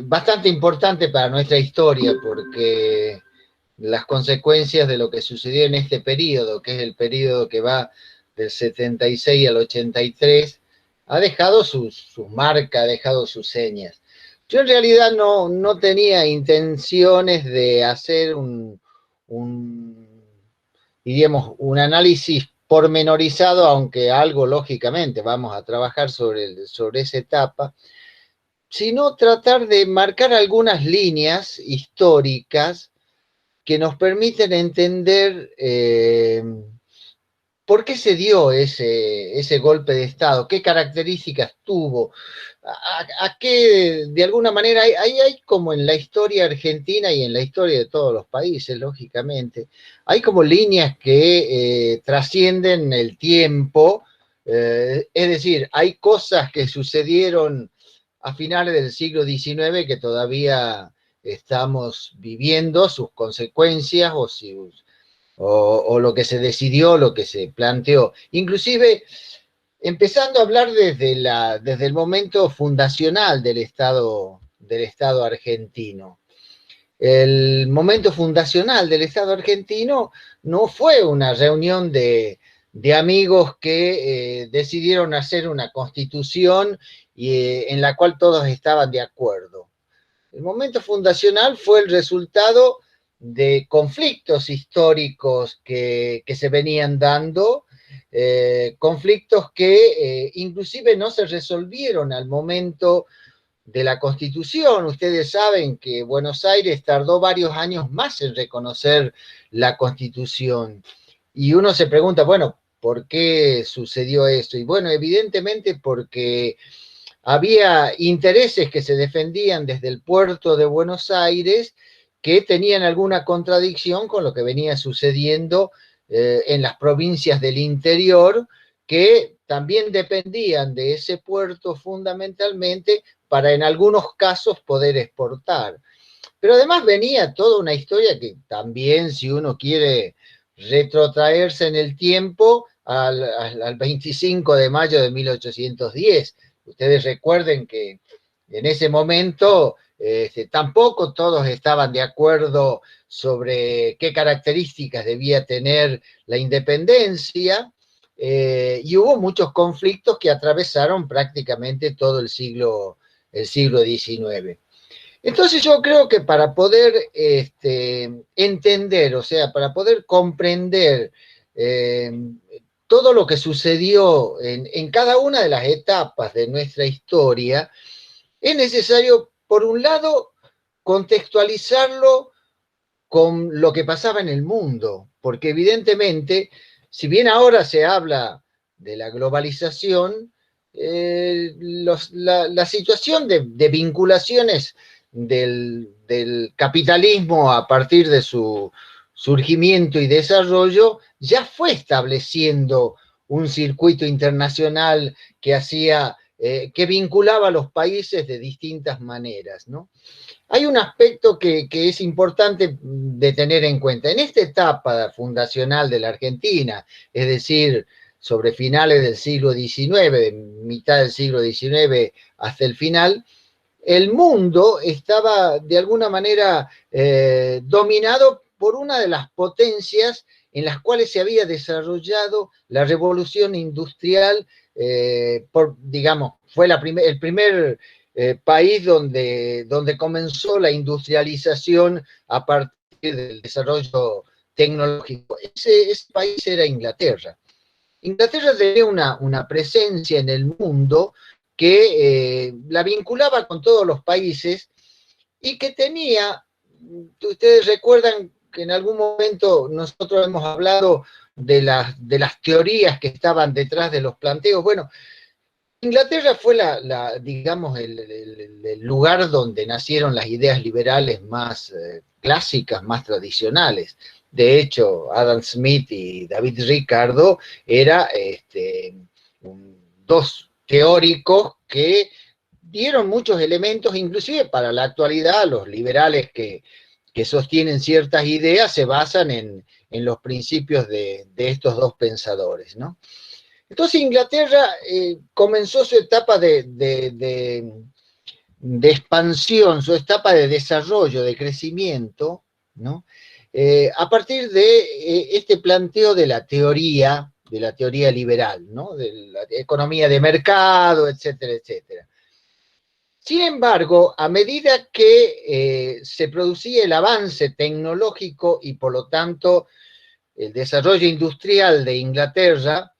bastante importante para nuestra historia, porque las consecuencias de lo que sucedió en este periodo, que es el periodo que va del 76 al 83, ha dejado sus marcas, ha dejado sus señas. Yo en realidad no tenía intenciones de hacer diríamos, un análisis pormenorizado, aunque algo lógicamente vamos a trabajar sobre esa etapa, sino tratar de marcar algunas líneas históricas que nos permiten entender por qué se dio ese golpe de Estado, qué características tuvo, a qué, de alguna manera, hay como en la historia argentina y en la historia de todos los países, lógicamente, hay como líneas que trascienden el tiempo, es decir, hay cosas que sucedieron a finales del siglo XIX que todavía estamos viviendo sus consecuencias o lo que se decidió, lo que se planteó. Inclusive, empezando a hablar desde el momento fundacional del Estado argentino. El momento fundacional del Estado argentino no fue una reunión de amigos que decidieron hacer una constitución en la cual todos estaban de acuerdo. El momento fundacional fue el resultado de conflictos históricos que se venían dando, conflictos que inclusive no se resolvieron al momento de la Constitución. Ustedes saben que Buenos Aires tardó varios años más en reconocer la Constitución. Y uno se pregunta, bueno, ¿por qué sucedió esto? Y bueno, evidentemente porque había intereses que se defendían desde el puerto de Buenos Aires que tenían alguna contradicción con lo que venía sucediendo en las provincias del interior, que también dependían de ese puerto fundamentalmente para en algunos casos poder exportar. Pero además venía toda una historia que también, si uno quiere retrotraerse en el tiempo, al 25 de mayo de 1810. Ustedes recuerden que en ese momento tampoco todos estaban de acuerdo sobre qué características debía tener la independencia, y hubo muchos conflictos que atravesaron prácticamente todo el siglo XIX. Entonces yo creo que para poder entender, o sea, para poder comprender eh, todo lo que sucedió en cada una de las etapas de nuestra historia, es necesario, por un lado, contextualizarlo con lo que pasaba en el mundo, porque evidentemente, si bien ahora se habla de la globalización, la situación de vinculaciones del capitalismo a partir de su surgimiento y desarrollo ya fue estableciendo un circuito internacional que hacía, que vinculaba a los países de distintas maneras, ¿no? Hay un aspecto que es importante de tener en cuenta. En esta etapa fundacional de la Argentina, es decir, sobre finales del siglo XIX, de mitad del siglo XIX hasta el final, el mundo estaba de alguna manera dominado por una de las potencias en las cuales se había desarrollado la revolución industrial, digamos, fue el primer país donde comenzó la industrialización a partir del desarrollo tecnológico. Ese país era Inglaterra. Inglaterra tenía una presencia en el mundo que la vinculaba con todos los países y que tenía, ustedes recuerdan que en algún momento nosotros hemos hablado de las teorías que estaban detrás de los planteos. Bueno, Inglaterra fue digamos, el lugar donde nacieron las ideas liberales más clásicas, más tradicionales. De hecho, Adam Smith y David Ricardo eran dos teóricos que dieron muchos elementos, inclusive para la actualidad, los liberales que sostienen ciertas ideas se basan en los principios de estos dos pensadores, ¿no? Entonces Inglaterra comenzó su etapa de expansión, su etapa de desarrollo, de crecimiento, ¿no? A partir de este planteo de la teoría liberal, ¿no? De la economía de mercado, etcétera, etcétera. Sin embargo, a medida que se producía el avance tecnológico y por lo tanto el desarrollo industrial de Inglaterra,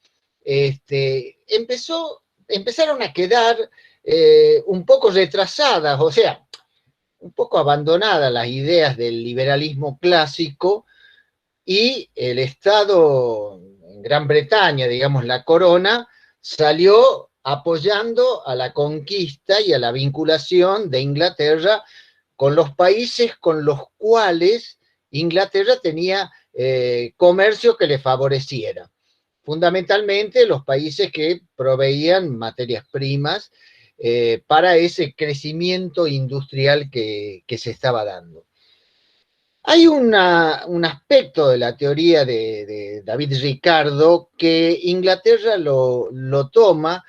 empezaron a quedar un poco retrasadas, o sea, un poco abandonadas las ideas del liberalismo clásico y el Estado en Gran Bretaña, digamos la corona, salió apoyando a la conquista y a la vinculación de Inglaterra con los países con los cuales Inglaterra tenía comercio que le favoreciera. Fundamentalmente los países que proveían materias primas para ese crecimiento industrial que se estaba dando. Hay un aspecto de la teoría de David Ricardo que Inglaterra lo toma,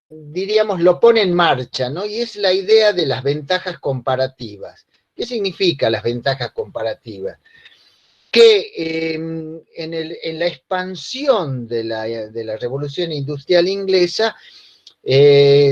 diríamos, lo pone en marcha, ¿no? Y es la idea de las ventajas comparativas. ¿Qué significa las ventajas comparativas? Que en la expansión de la revolución industrial inglesa,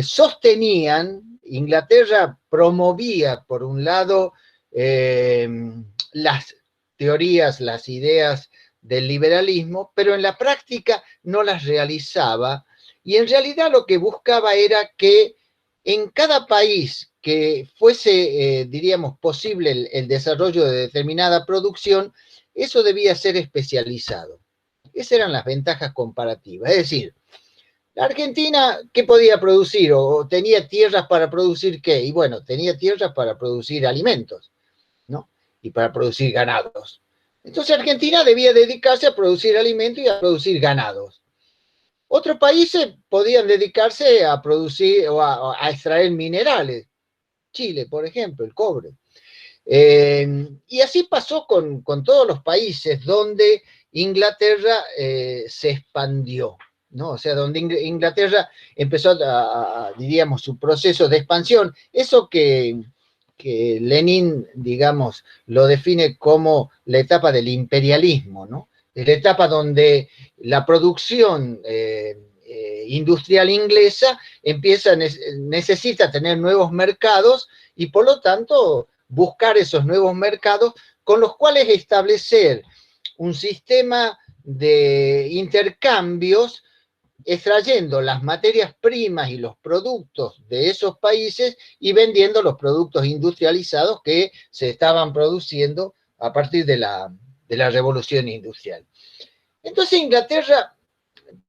sostenían, Inglaterra promovía, por un lado, las teorías, las ideas del liberalismo, pero en la práctica no las realizaba, y en realidad lo que buscaba era que en cada país que fuese, diríamos, posible el desarrollo de determinada producción, eso debía ser especializado. Esas eran las ventajas comparativas. Es decir, la Argentina, ¿qué podía producir? ¿O tenía tierras para producir qué? Y bueno, tenía tierras para producir alimentos, ¿no? Y para producir ganados. Entonces Argentina debía dedicarse a producir alimentos y a producir ganados. Otros países podían dedicarse a producir o a extraer minerales. Chile, por ejemplo, el cobre. Y así pasó con todos los países donde Inglaterra se expandió, ¿no? O sea, donde Inglaterra empezó, diríamos, su proceso de expansión. Eso que Lenin, digamos, lo define como la etapa del imperialismo, ¿no? Es la etapa donde la producción industrial inglesa necesita tener nuevos mercados y por lo tanto buscar esos nuevos mercados con los cuales establecer un sistema de intercambios extrayendo las materias primas y los productos de esos países y vendiendo los productos industrializados que se estaban produciendo a partir de la revolución industrial. Entonces Inglaterra,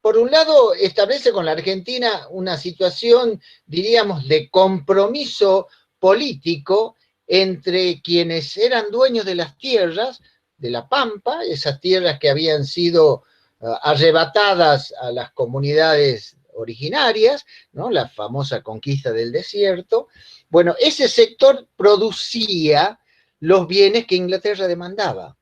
por un lado, establece con la Argentina una situación, diríamos, de compromiso político entre quienes eran dueños de las tierras, de la Pampa, esas tierras que habían sido arrebatadas a las comunidades originarias, ¿no? La famosa conquista del desierto. Bueno, ese sector producía los bienes que Inglaterra demandaba,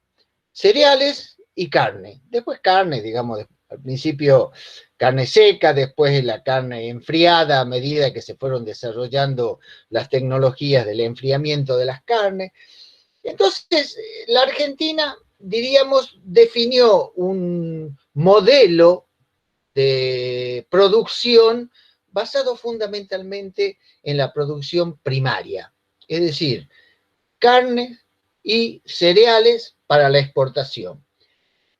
cereales y carne. Después carne, digamos, al principio carne seca, después la carne enfriada a medida que se fueron desarrollando las tecnologías del enfriamiento de las carnes. Entonces, la Argentina, diríamos, definió un modelo de producción basado fundamentalmente en la producción primaria, es decir, carne y cereales para la exportación.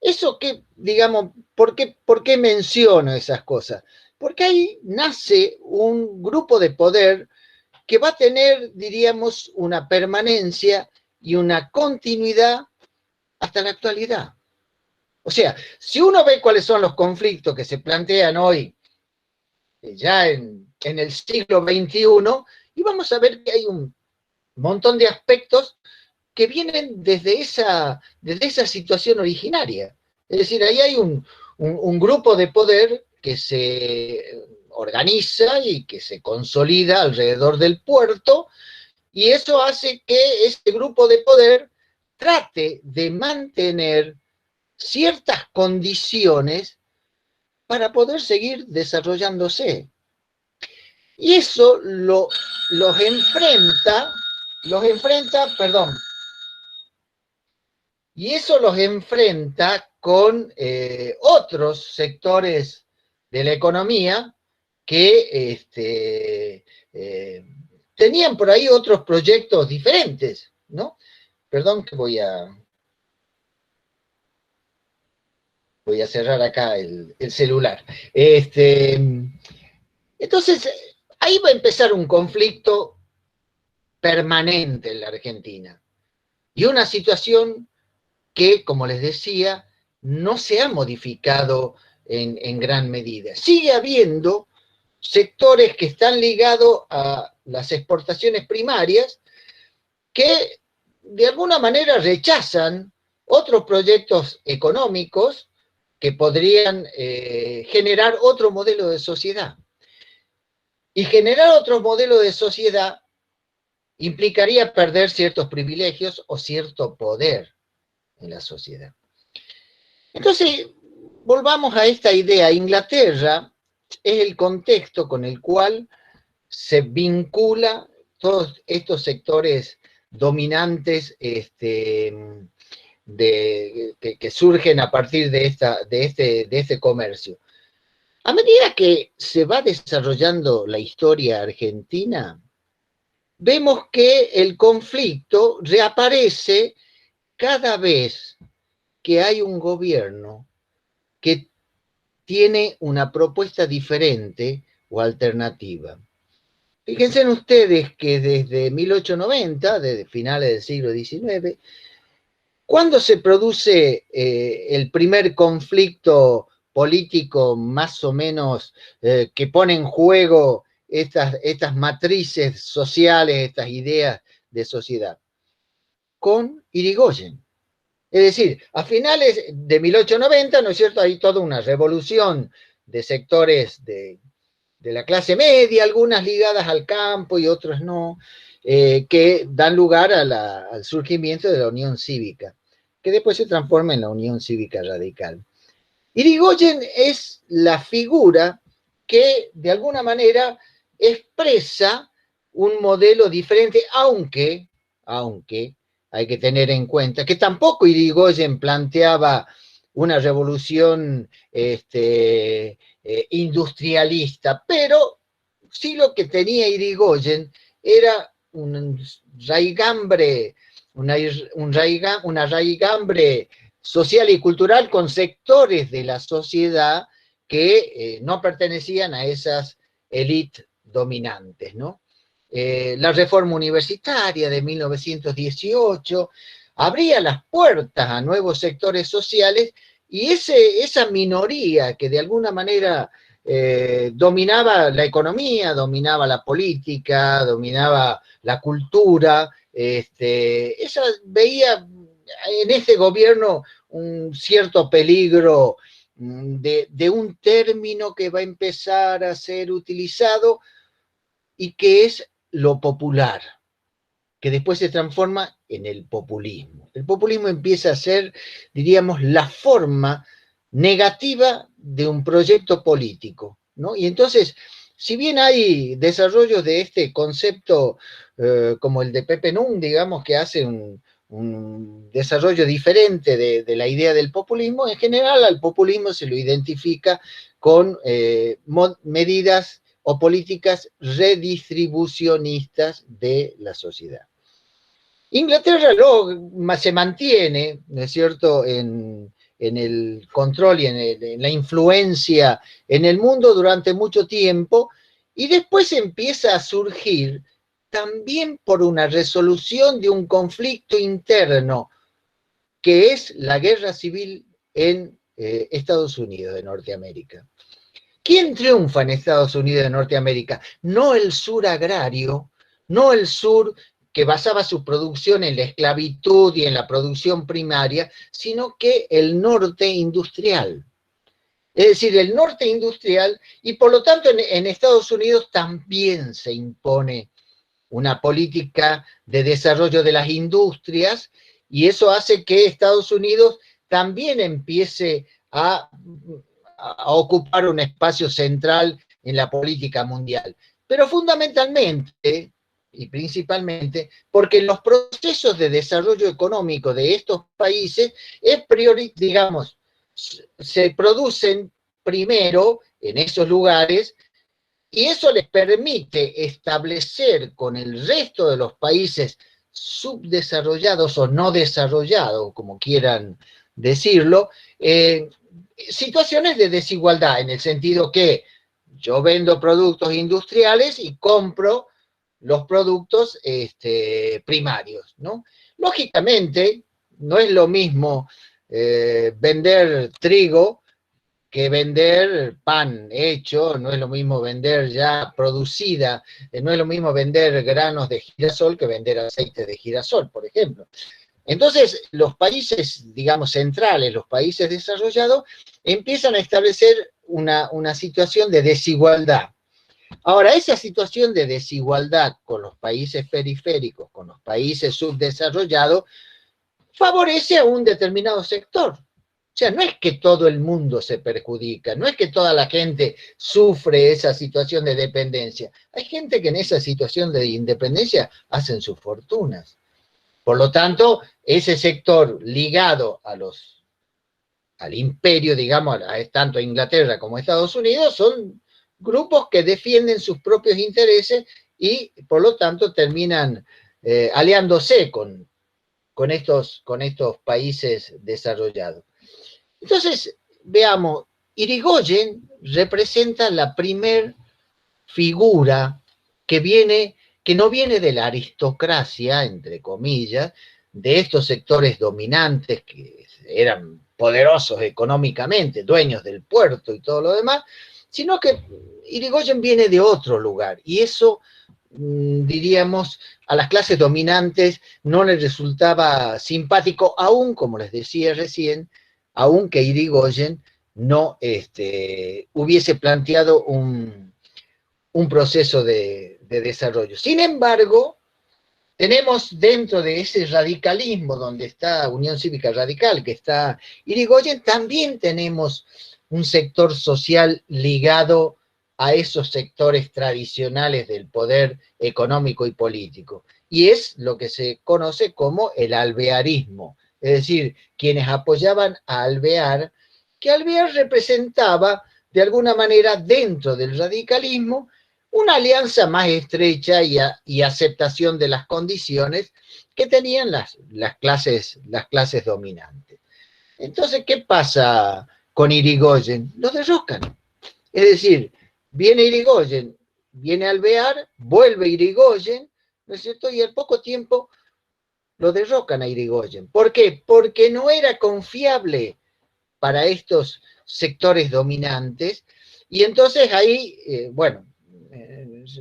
Eso que, digamos, por qué menciono esas cosas? Porque ahí nace un grupo de poder que va a tener, diríamos, una permanencia y una continuidad hasta la actualidad. O sea, si uno ve cuáles son los conflictos que se plantean hoy, ya en el siglo XXI, y vamos a ver que hay un montón de aspectos que vienen desde esa situación originaria. Es decir, ahí hay un grupo de poder que se organiza y que se consolida alrededor del puerto, y eso hace que este grupo de poder trate de mantener ciertas condiciones para poder seguir desarrollándose. Y eso los enfrenta, perdón, y eso los enfrenta con otros sectores de la economía que tenían por ahí otros proyectos diferentes, ¿no? Perdón que voy a cerrar acá el celular. Entonces, ahí va a empezar un conflicto permanente en la Argentina y una situación que, como les decía, no se ha modificado en gran medida. Sigue habiendo sectores que están ligados a las exportaciones primarias que de alguna manera rechazan otros proyectos económicos que podrían generar otro modelo de sociedad. Y generar otro modelo de sociedad implicaría perder ciertos privilegios o cierto poder en la sociedad. Entonces, volvamos a esta idea. Inglaterra es el contexto con el cual se vincula todos estos sectores dominantes que surgen a partir de este comercio. A medida que se va desarrollando la historia argentina, vemos que el conflicto reaparece cada vez que hay un gobierno que tiene una propuesta diferente o alternativa. Fíjense en ustedes que desde 1890, desde finales del siglo XIX, ¿cuándo se produce el primer conflicto político más o menos que pone en juego estas matrices sociales, estas ideas de sociedad? Con Irigoyen. Es decir, a finales de 1890, ¿no es cierto?, hay toda una revolución de sectores de la clase media, algunas ligadas al campo y otras no, que dan lugar al surgimiento de la Unión Cívica, que después se transforma en la Unión Cívica Radical. Irigoyen es la figura que de alguna manera expresa un modelo diferente, aunque hay que tener en cuenta que tampoco Irigoyen planteaba una revolución industrialista, una raigambre social y cultural con sectores de la sociedad que no pertenecían a esas élites dominantes, ¿no? La reforma universitaria de 1918 abría las puertas a nuevos sectores sociales y esa minoría que de alguna manera dominaba la economía, dominaba la política, dominaba la cultura, esa veía en este gobierno un cierto peligro de un término que va a empezar a ser utilizado y que es lo popular, que después se transforma en el populismo. El populismo empieza a ser, diríamos, la forma negativa de un proyecto político, ¿no? Y entonces, si bien hay desarrollos de este concepto como el de Pepe Nun, digamos, que hace un desarrollo diferente de la idea del populismo, en general al populismo se lo identifica con medidas o políticas redistribucionistas de la sociedad. Inglaterra se mantiene, ¿no es cierto?, en el control y en la influencia en el mundo durante mucho tiempo, y después empieza a surgir también por una resolución de un conflicto interno, que es la guerra civil en Estados Unidos de Norteamérica. ¿Quién triunfa en Estados Unidos de Norteamérica? No el sur agrario, no el sur que basaba su producción en la esclavitud y en la producción primaria, sino que el norte industrial. Es decir, el norte industrial, y por lo tanto en Estados Unidos también se impone una política de desarrollo de las industrias, y eso hace que Estados Unidos también empiece a ocupar un espacio central en la política mundial. pero fundamentalmente y principalmente porque los procesos de desarrollo económico de estos países digamos, se producen primero en esos lugares y eso les permite establecer con el resto de los países subdesarrollados o no desarrollados, como quieran decirlo, situaciones de desigualdad, en el sentido que yo vendo productos industriales y compro los productos primarios, ¿no? Lógicamente, no es lo mismo vender trigo que vender pan hecho, no es lo mismo vender ya producida, no es lo mismo vender granos de girasol que vender aceite de girasol, por ejemplo. Entonces, los países, digamos, centrales, los países desarrollados, empiezan a establecer una situación de desigualdad. Ahora, esa situación de desigualdad con los países periféricos, con los países subdesarrollados, favorece a un determinado sector. O sea, no es que todo el mundo se perjudica, no es que toda la gente sufre esa situación de dependencia. Hay gente que en esa situación de independencia hacen sus fortunas. Por lo tanto, ese sector ligado al imperio, digamos, tanto a Inglaterra como a Estados Unidos, son grupos que defienden sus propios intereses y, por lo tanto, terminan aliándose con estos países desarrollados. Entonces, veamos, Irigoyen representa la primer figura que no viene de la aristocracia, entre comillas, de estos sectores dominantes que eran poderosos económicamente, dueños del puerto y todo lo demás, sino que Irigoyen viene de otro lugar, y eso, diríamos, a las clases dominantes no les resultaba simpático, aún, como les decía recién, aún que Irigoyen no hubiese planteado un proceso de desarrollo. Sin embargo, tenemos dentro de ese radicalismo donde está Unión Cívica Radical, que está Irigoyen, también tenemos un sector social ligado a esos sectores tradicionales del poder económico y político. Y es lo que se conoce como el alvearismo, es decir, quienes apoyaban a Alvear, que Alvear representaba de alguna manera dentro del radicalismo una alianza más estrecha y aceptación de las condiciones que tenían las clases dominantes. Entonces, ¿qué pasa con Irigoyen? Lo derrocan. Es decir, viene Irigoyen, viene Alvear, vuelve Irigoyen, ¿no es cierto? Y al poco tiempo lo derrocan a Irigoyen. ¿Por qué? Porque no era confiable para estos sectores dominantes, y entonces ahí, bueno,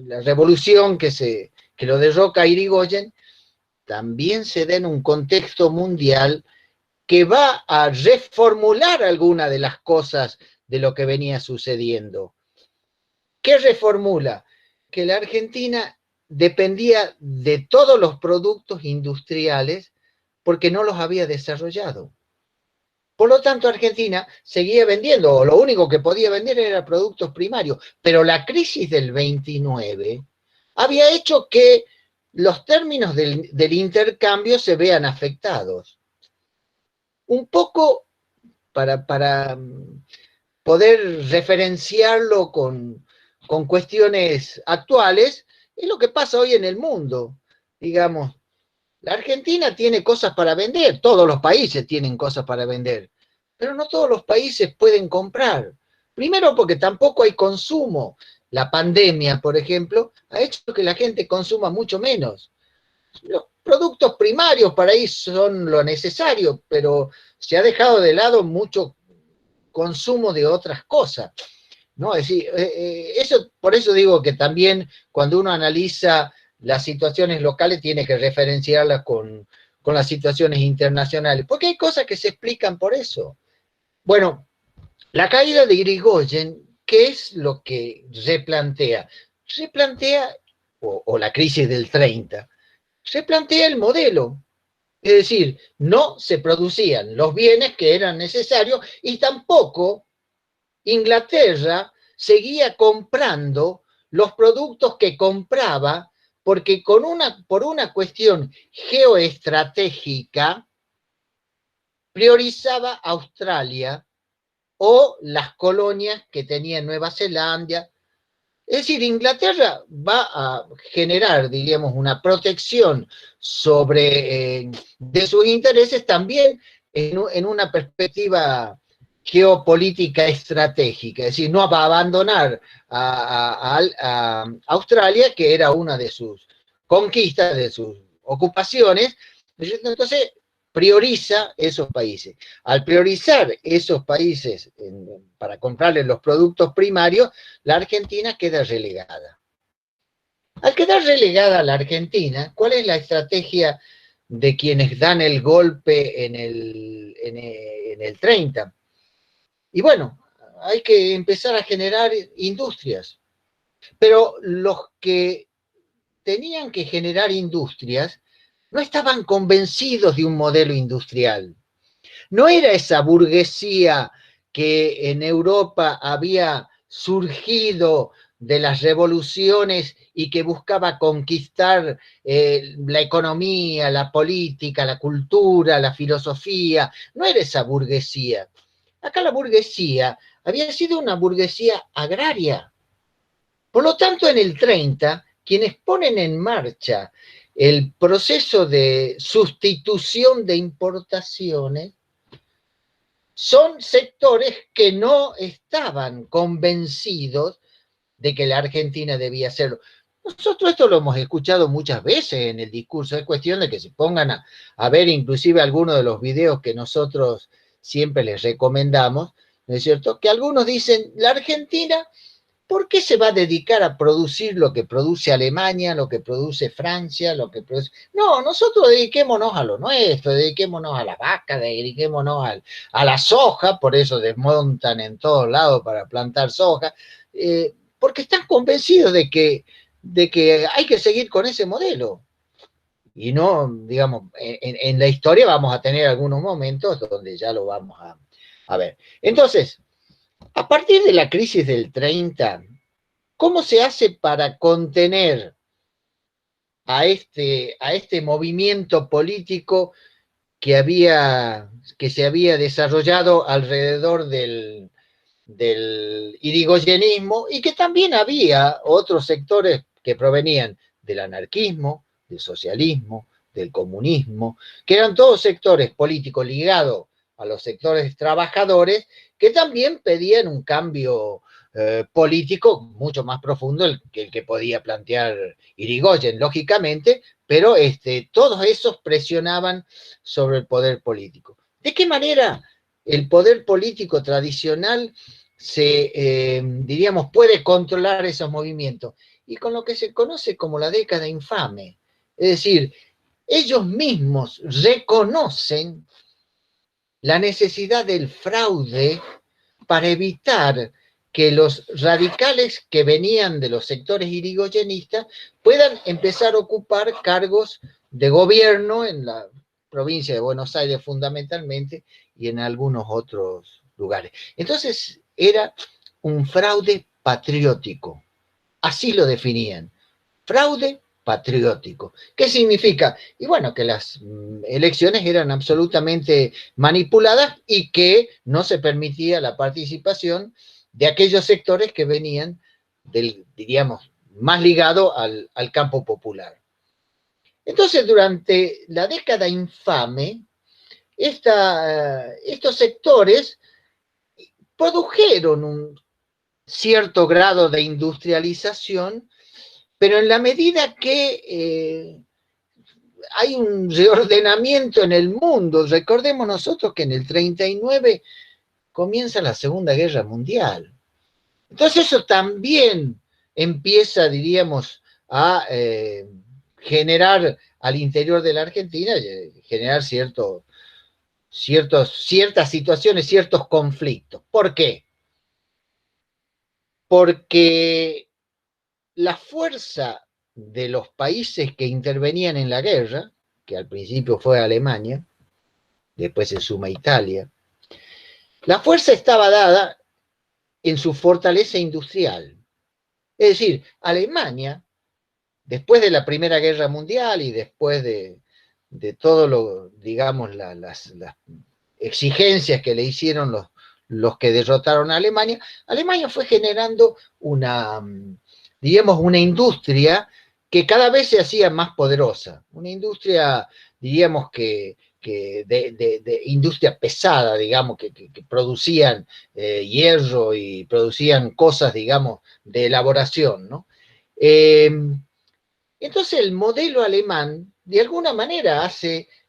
la revolución que lo derroca a Irigoyen también se da en un contexto mundial que va a reformular algunas de las cosas de lo que venía sucediendo. ¿Qué reformula? Que la Argentina dependía de todos los productos industriales porque no los había desarrollado. Por lo tanto, Argentina seguía vendiendo, o lo único que podía vender era productos primarios, pero la crisis del 29 había hecho que los términos del intercambio se vean afectados. Un poco para poder referenciarlo con cuestiones actuales, es lo que pasa hoy en el mundo. Digamos, la Argentina tiene cosas para vender, todos los países tienen cosas para vender, pero no todos los países pueden comprar. Primero porque tampoco hay consumo. La pandemia, por ejemplo, ha hecho que la gente consuma mucho menos. Los productos primarios para ahí son lo necesario, pero se ha dejado de lado mucho consumo de otras cosas, ¿no? Es decir, por eso digo que también cuando uno analiza las situaciones locales tiene que referenciarlas con las situaciones internacionales, porque hay cosas que se explican por eso. Bueno, la caída de Irigoyen, ¿qué es lo que replantea? Replantea, o la crisis del 30, replantea el modelo. Es decir, no se producían los bienes que eran necesarios y tampoco Inglaterra seguía comprando los productos que compraba, porque por una cuestión geoestratégica priorizaba Australia o las colonias que tenía Nueva Zelanda. Es decir, Inglaterra va a generar, diríamos, una protección de sus intereses también en una perspectiva geopolítica estratégica, es decir, no va a abandonar a Australia, que era una de sus conquistas, de sus ocupaciones. Entonces prioriza esos países. Al priorizar esos países para comprarles los productos primarios, la Argentina queda relegada. Al quedar relegada la Argentina, ¿cuál es la estrategia de quienes dan el golpe en el 30? Y bueno, hay que empezar a generar industrias. Pero los que tenían que generar industrias no estaban convencidos de un modelo industrial. No era esa burguesía que en Europa había surgido de las revoluciones y que buscaba conquistar la economía, la política, la cultura, la filosofía. No era esa burguesía. Acá la burguesía había sido una burguesía agraria. Por lo tanto, en el 30, quienes ponen en marcha el proceso de sustitución de importaciones son sectores que no estaban convencidos de que la Argentina debía hacerlo. Nosotros esto lo hemos escuchado muchas veces en el discurso, es cuestión de que se pongan a ver inclusive algunos de los videos que nosotros siempre les recomendamos, ¿no es cierto? Que algunos dicen, la Argentina, ¿por qué se va a dedicar a producir lo que produce Alemania, lo que produce Francia, lo que produce... No, nosotros dediquémonos a lo nuestro, dediquémonos a la vaca, dediquémonos a la soja, por eso desmontan en todos lados para plantar soja, porque están convencidos de que hay que seguir con ese modelo. Y no, digamos, en la historia vamos a tener algunos momentos donde ya lo vamos a ver. Entonces, a partir de la crisis del 30, ¿cómo se hace para contener a este movimiento político que se había desarrollado alrededor del irigoyenismo y que también había otros sectores que provenían del anarquismo, del socialismo, del comunismo, que eran todos sectores políticos ligados a los sectores trabajadores que también pedían un cambio político mucho más profundo que el que podía plantear Irigoyen, lógicamente, pero todos esos presionaban sobre el poder político. ¿De qué manera el poder político tradicional diríamos, puede controlar esos movimientos? Y con lo que se conoce como la década infame. Es decir, ellos mismos reconocen la necesidad del fraude para evitar que los radicales que venían de los sectores irigoyenistas puedan empezar a ocupar cargos de gobierno en la provincia de Buenos Aires fundamentalmente y en algunos otros lugares. Entonces era un fraude patriótico, así lo definían, fraude patriótico. ¿Qué significa? Y bueno, que las elecciones eran absolutamente manipuladas y que no se permitía la participación de aquellos sectores que venían diríamos, más ligado al campo popular. Entonces, durante la década infame, estos sectores produjeron un cierto grado de industrialización, pero en la medida que hay un reordenamiento en el mundo, recordemos nosotros que en el 39 comienza la Segunda Guerra Mundial. Entonces eso también empieza, diríamos, a generar al interior de la Argentina, generar ciertas situaciones, ciertos conflictos. ¿Por qué? Porque la fuerza de los países que intervenían en la guerra, que al principio fue Alemania, después se suma Italia, la fuerza estaba dada en su fortaleza industrial. Es decir, Alemania, después de la Primera Guerra Mundial y después de todo lo, digamos, las exigencias que le hicieron los que derrotaron a Alemania, Alemania fue generando una, digamos, una industria que cada vez se hacía más poderosa, una industria, diríamos que de industria pesada, digamos, que producían hierro y producían cosas, digamos, de elaboración, ¿no? Eh, entonces el modelo alemán, de alguna manera,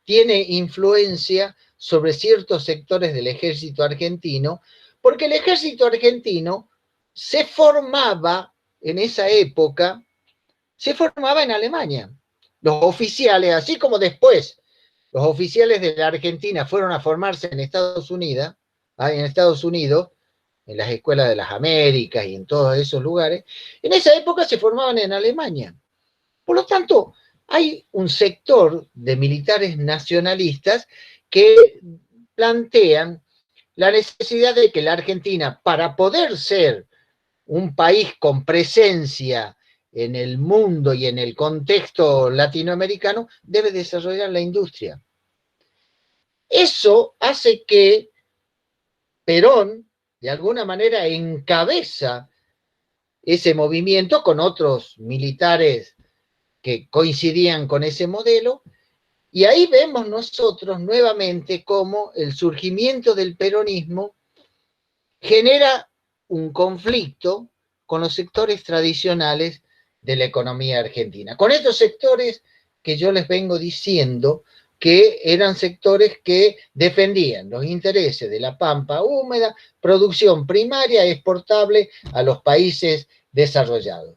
tiene influencia sobre ciertos sectores del ejército argentino, porque el ejército argentino se formaba en esa época, se formaba en Alemania. Los oficiales, así como después los oficiales de la Argentina fueron a formarse en Estados Unidos, en las escuelas de las Américas y en todos esos lugares, en esa época se formaban en Alemania. Por lo tanto, hay un sector de militares nacionalistas que plantean la necesidad de que la Argentina, para poder ser un país con presencia en el mundo y en el contexto latinoamericano, debe desarrollar la industria. Eso hace que Perón, de alguna manera, encabeza ese movimiento con otros militares que coincidían con ese modelo, y ahí vemos nosotros nuevamente cómo el surgimiento del peronismo genera un conflicto con los sectores tradicionales de la economía argentina, con estos sectores que yo les vengo diciendo que eran sectores que defendían los intereses de la pampa húmeda, producción primaria exportable a los países desarrollados.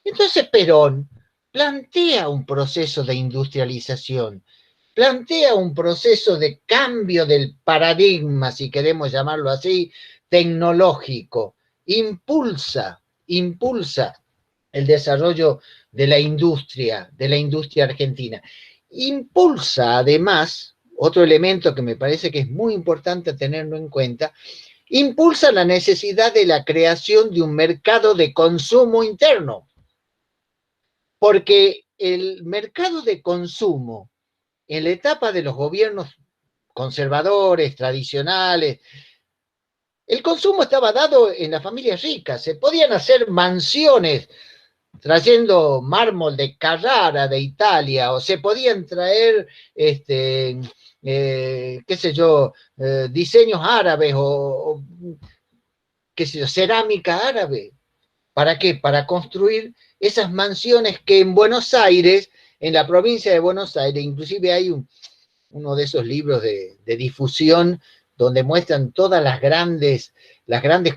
Entonces Perón plantea un proceso de industrialización, plantea un proceso de cambio del paradigma, si queremos llamarlo así, tecnológico, impulsa el desarrollo de la industria argentina. Impulsa además, otro elemento que me parece que es muy importante tenerlo en cuenta, impulsa la necesidad de la creación de un mercado de consumo interno, porque el mercado de consumo en la etapa de los gobiernos conservadores, tradicionales, el consumo estaba dado en las familias ricas, se podían hacer mansiones trayendo mármol de Carrara, de Italia, o se podían traer, qué sé yo, diseños árabes o, qué sé yo, cerámica árabe. ¿Para qué? Para construir esas mansiones que en Buenos Aires, en la provincia de Buenos Aires, inclusive hay uno de esos libros de difusión donde muestran todas las grandes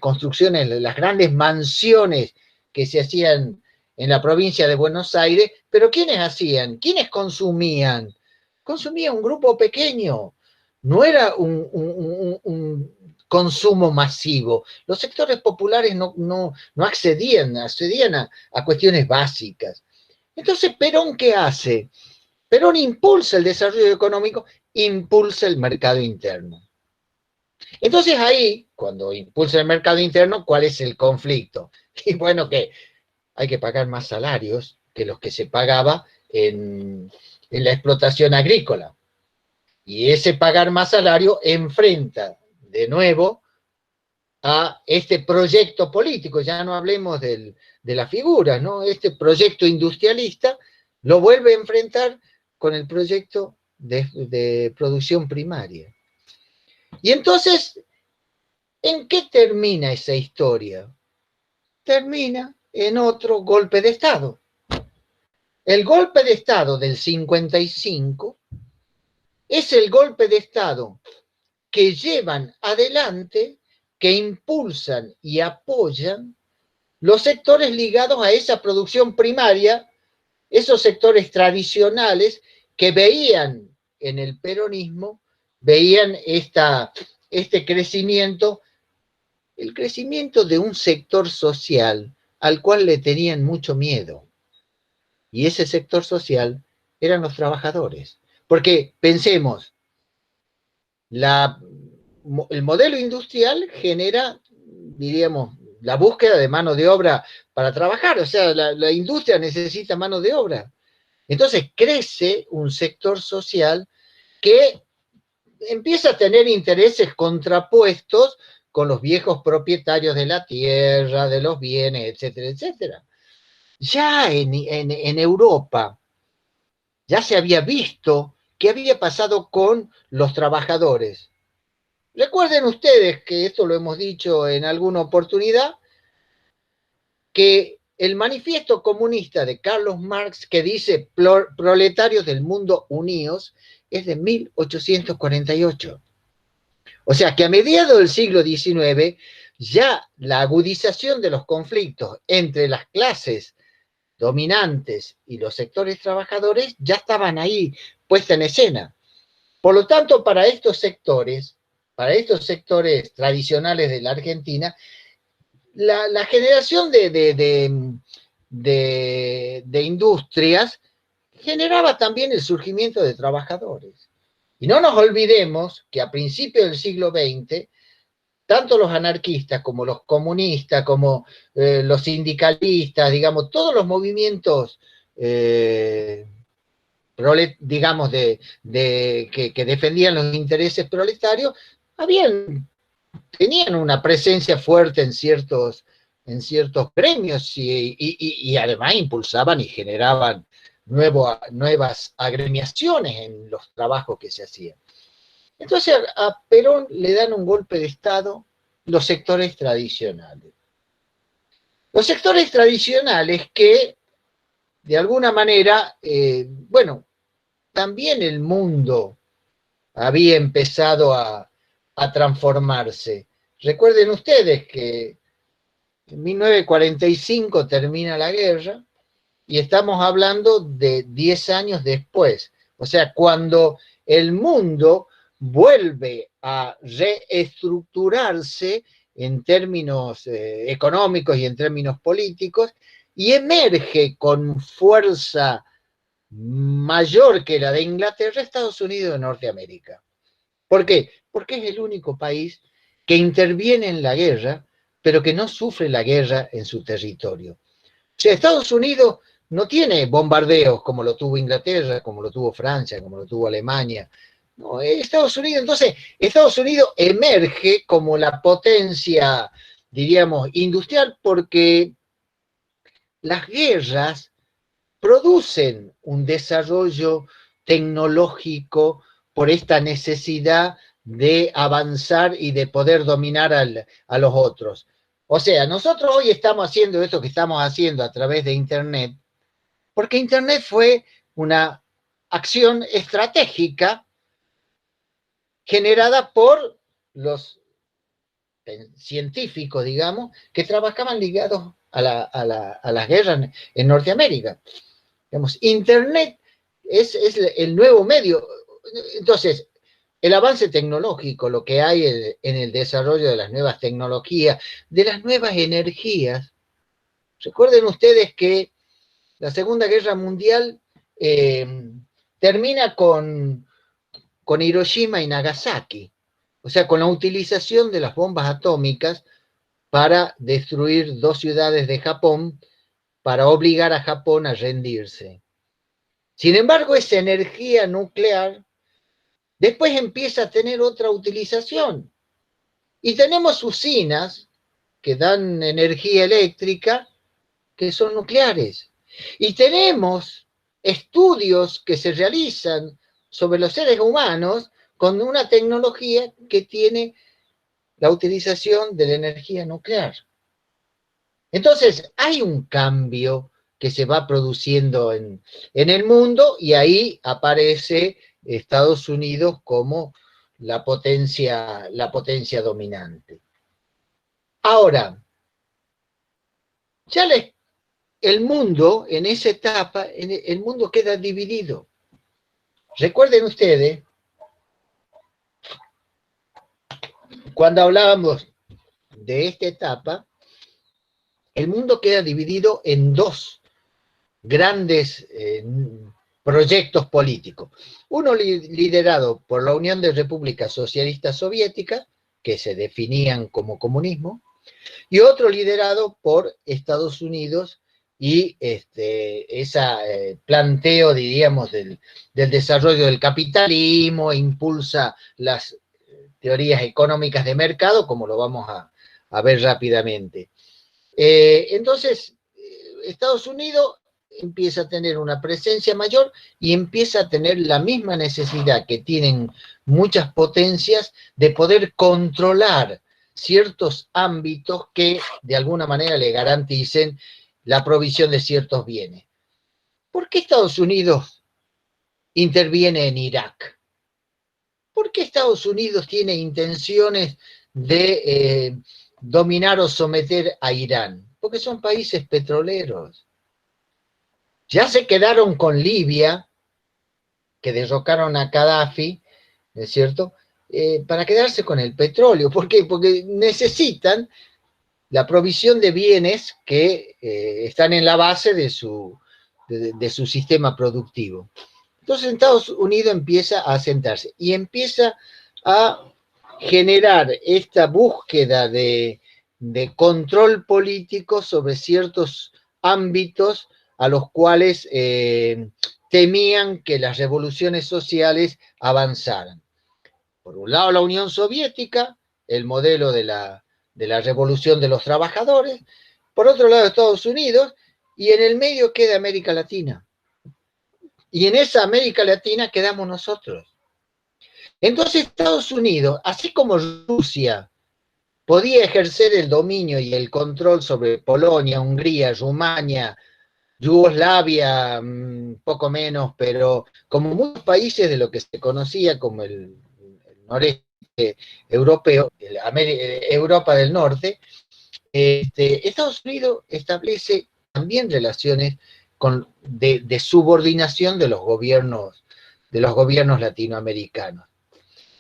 construcciones, las grandes mansiones que se hacían en la provincia de Buenos Aires, pero ¿quiénes hacían? ¿Quiénes consumían? Consumía un grupo pequeño, no era un consumo masivo. Los sectores populares no accedían a cuestiones básicas. Entonces, ¿Perón qué hace? Perón impulsa el desarrollo económico, impulsa el mercado interno. Entonces ahí, cuando impulsa el mercado interno, ¿cuál es el conflicto? Y bueno, que hay que pagar más salarios que los que se pagaba en la explotación agrícola. Y ese pagar más salario enfrenta de nuevo a este proyecto político, ya no hablemos de la figura, ¿no? Este proyecto industrialista lo vuelve a enfrentar con el proyecto de producción primaria. Y entonces, ¿en qué termina esa historia? Termina en otro golpe de Estado. El golpe de Estado del 55 es el golpe de Estado que llevan adelante, que impulsan y apoyan los sectores ligados a esa producción primaria, esos sectores tradicionales que veían en el peronismo, veían este crecimiento, el crecimiento de un sector social al cual le tenían mucho miedo. Y ese sector social eran los trabajadores. Porque pensemos, el modelo industrial genera, diríamos, la búsqueda de mano de obra para trabajar, o sea, la industria necesita mano de obra. Entonces crece un sector social que empieza a tener intereses contrapuestos con los viejos propietarios de la tierra, de los bienes, etcétera, etcétera. Ya en Europa ya se había visto qué había pasado con los trabajadores. Recuerden ustedes que esto lo hemos dicho en alguna oportunidad, que el manifiesto comunista de Carlos Marx, que dice proletarios del mundo unidos, es de 1848. O sea que a mediados del siglo XIX ya la agudización de los conflictos entre las clases dominantes y los sectores trabajadores ya estaban ahí puesta en escena. Por lo tanto, para estos sectores tradicionales de la Argentina, la generación de industrias generaba también el surgimiento de trabajadores. Y no nos olvidemos que a principios del siglo XX, tanto los anarquistas como los comunistas, como los sindicalistas, digamos, todos los movimientos, digamos, que defendían los intereses proletarios, tenían una presencia fuerte en ciertos gremios y además impulsaban y generaban nuevas agremiaciones en los trabajos que se hacían. Entonces a Perón le dan un golpe de Estado los sectores tradicionales. Los sectores tradicionales que, de alguna manera, bueno, también el mundo había empezado a transformarse. Recuerden ustedes que en 1945 termina la guerra y estamos hablando de 10 años después. O sea, cuando el mundo vuelve a reestructurarse en términos económicos y en términos políticos y emerge con fuerza mayor que la de Inglaterra, Estados Unidos de Norteamérica. ¿Por qué? Porque es el único país que interviene en la guerra, pero que no sufre la guerra en su territorio. O sea, Estados Unidos no tiene bombardeos como lo tuvo Inglaterra, como lo tuvo Francia, como lo tuvo Alemania. No, Estados Unidos, entonces, Estados Unidos emerge como la potencia, diríamos, industrial, porque las guerras producen un desarrollo tecnológico por esta necesidad de avanzar y de poder dominar a los otros. O sea, nosotros hoy estamos haciendo esto que estamos haciendo a través de Internet, porque Internet fue una acción estratégica generada por los científicos, digamos, que trabajaban ligados a las guerras en Norteamérica. Digamos, Internet es el nuevo medio. Entonces, el avance tecnológico, lo que hay en el desarrollo de las nuevas tecnologías, de las nuevas energías. Recuerden ustedes que la Segunda Guerra Mundial termina con Hiroshima y Nagasaki, o sea, con la utilización de las bombas atómicas para destruir 2 ciudades de Japón, para obligar a Japón a rendirse. Sin embargo, esa energía nuclear después empieza a tener otra utilización. Y tenemos usinas que dan energía eléctrica que son nucleares. Y tenemos estudios que se realizan sobre los seres humanos con una tecnología que tiene la utilización de la energía nuclear. Entonces, hay un cambio que se va produciendo en el mundo y ahí aparece Estados Unidos como la potencia dominante. Ahora, ya el mundo, en esa etapa, el mundo queda dividido. Recuerden ustedes, cuando hablábamos de esta etapa, el mundo queda dividido en 2 grandes proyectos políticos. Uno liderado por la Unión de Repúblicas Socialistas Soviéticas, que se definían como comunismo, y otro liderado por Estados Unidos y ese planteo, diríamos, del desarrollo del capitalismo, impulsa las teorías económicas de mercado, como lo vamos a ver rápidamente. Entonces, Estados Unidos empieza a tener una presencia mayor y empieza a tener la misma necesidad que tienen muchas potencias de poder controlar ciertos ámbitos que de alguna manera le garanticen la provisión de ciertos bienes. ¿Por qué Estados Unidos interviene en Irak? ¿Por qué Estados Unidos tiene intenciones de dominar o someter a Irán? Porque son países petroleros. Ya se quedaron con Libia, que derrocaron a Gaddafi, ¿no es cierto?, para quedarse con el petróleo. ¿Por qué? Porque necesitan la provisión de bienes que están en la base de su sistema productivo. Entonces Estados Unidos empieza a asentarse y empieza a generar esta búsqueda de control político sobre ciertos ámbitos a los cuales temían que las revoluciones sociales avanzaran. Por un lado la Unión Soviética, el modelo de la revolución de los trabajadores, por otro lado Estados Unidos, y en el medio queda América Latina. Y en esa América Latina quedamos nosotros. Entonces Estados Unidos, así como Rusia podía ejercer el dominio y el control sobre Polonia, Hungría, Rumania, Yugoslavia, poco menos, pero como muchos países de lo que se conocía como el noreste europeo, Europa del Norte, Estados Unidos establece también relaciones de subordinación de los gobiernos latinoamericanos.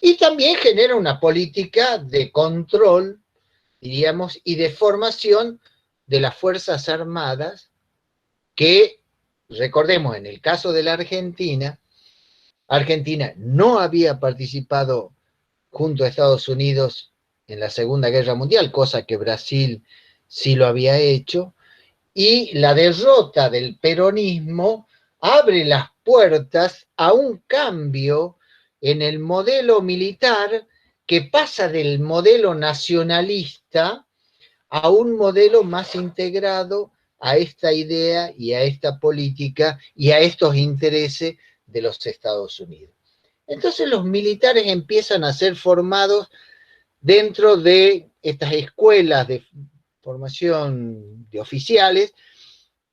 Y también genera una política de control, diríamos, y de formación de las Fuerzas Armadas que, recordemos, en el caso de la Argentina no había participado junto a Estados Unidos en la Segunda Guerra Mundial, cosa que Brasil sí lo había hecho, y la derrota del peronismo abre las puertas a un cambio en el modelo militar que pasa del modelo nacionalista a un modelo más integrado a esta idea y a esta política y a estos intereses de los Estados Unidos. Entonces los militares empiezan a ser formados dentro de estas escuelas de formación de oficiales,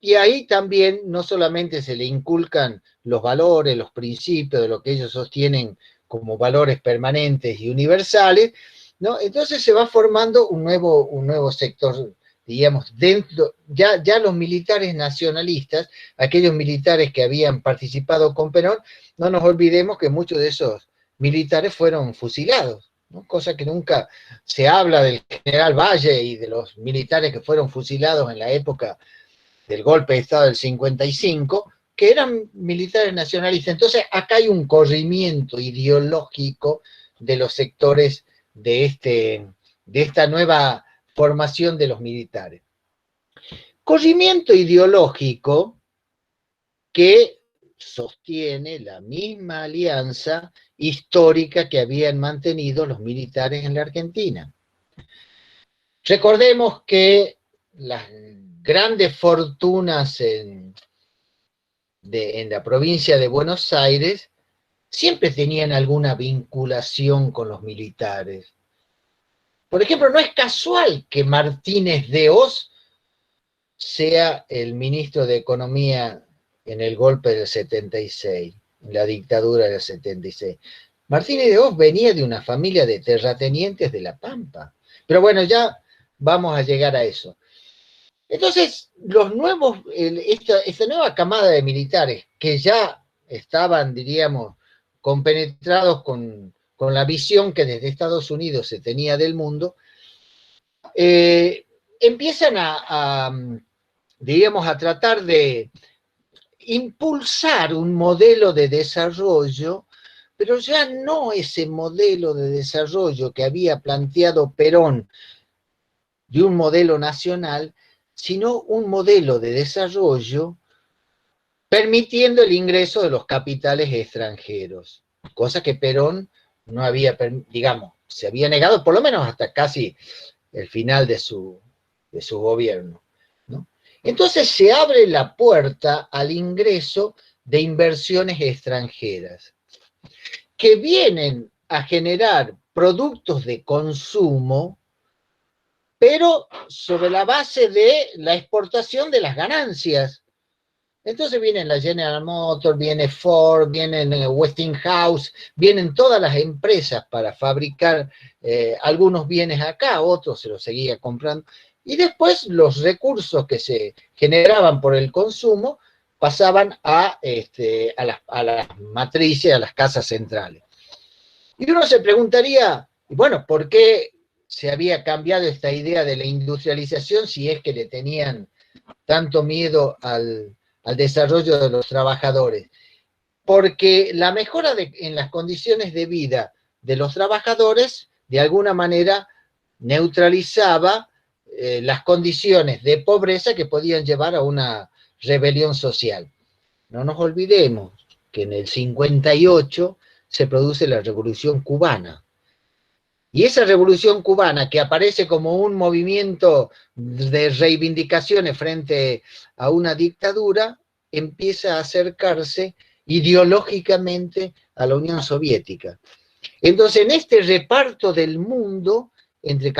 y ahí también no solamente se le inculcan los valores, los principios de lo que ellos sostienen como valores permanentes y universales, ¿no? Entonces se va formando un nuevo sector, digamos, dentro, ya los militares nacionalistas, aquellos militares que habían participado con Perón, no nos olvidemos que muchos de esos militares fueron fusilados, ¿no? Cosa que nunca se habla del general Valle y de los militares que fueron fusilados en la época del golpe de Estado del 55, que eran militares nacionalistas. Entonces acá hay un corrimiento ideológico de los sectores de esta nueva formación de los militares. Corrimiento ideológico que sostiene la misma alianza histórica que habían mantenido los militares en la Argentina. Recordemos que las grandes fortunas en la provincia de Buenos Aires siempre tenían alguna vinculación con los militares. Por ejemplo, no es casual que Martínez de Hoz sea el ministro de Economía en el golpe del 76, en la dictadura del 76. Martínez de Hoz venía de una familia de terratenientes de La Pampa. Pero bueno, ya vamos a llegar a eso. Entonces, esta nueva camada de militares que ya estaban, diríamos, compenetrados con la visión que desde Estados Unidos se tenía del mundo, empiezan diríamos, a tratar de impulsar un modelo de desarrollo, pero ya no ese modelo de desarrollo que había planteado Perón de un modelo nacional, sino un modelo de desarrollo permitiendo el ingreso de los capitales extranjeros, cosa que Perón no había, digamos, se había negado por lo menos hasta casi el final de su gobierno, ¿no? Entonces se abre la puerta al ingreso de inversiones extranjeras que vienen a generar productos de consumo, pero sobre la base de la exportación de las ganancias. Entonces vienen la General Motors, viene Ford, vienen Westinghouse, vienen todas las empresas para fabricar algunos bienes acá, otros se los seguía comprando. Y después los recursos que se generaban por el consumo pasaban a las matrices, a las casas centrales. Y uno se preguntaría, bueno, ¿por qué se había cambiado esta idea de la industrialización si es que le tenían tanto miedo al desarrollo de los trabajadores? Porque la mejora en las condiciones de vida de los trabajadores, de alguna manera, neutralizaba las condiciones de pobreza que podían llevar a una rebelión social. No nos olvidemos que en el 58 se produce la Revolución Cubana. Y esa Revolución Cubana, que aparece como un movimiento de reivindicaciones frente a una dictadura, empieza a acercarse ideológicamente a la Unión Soviética. Entonces, en este reparto del mundo entre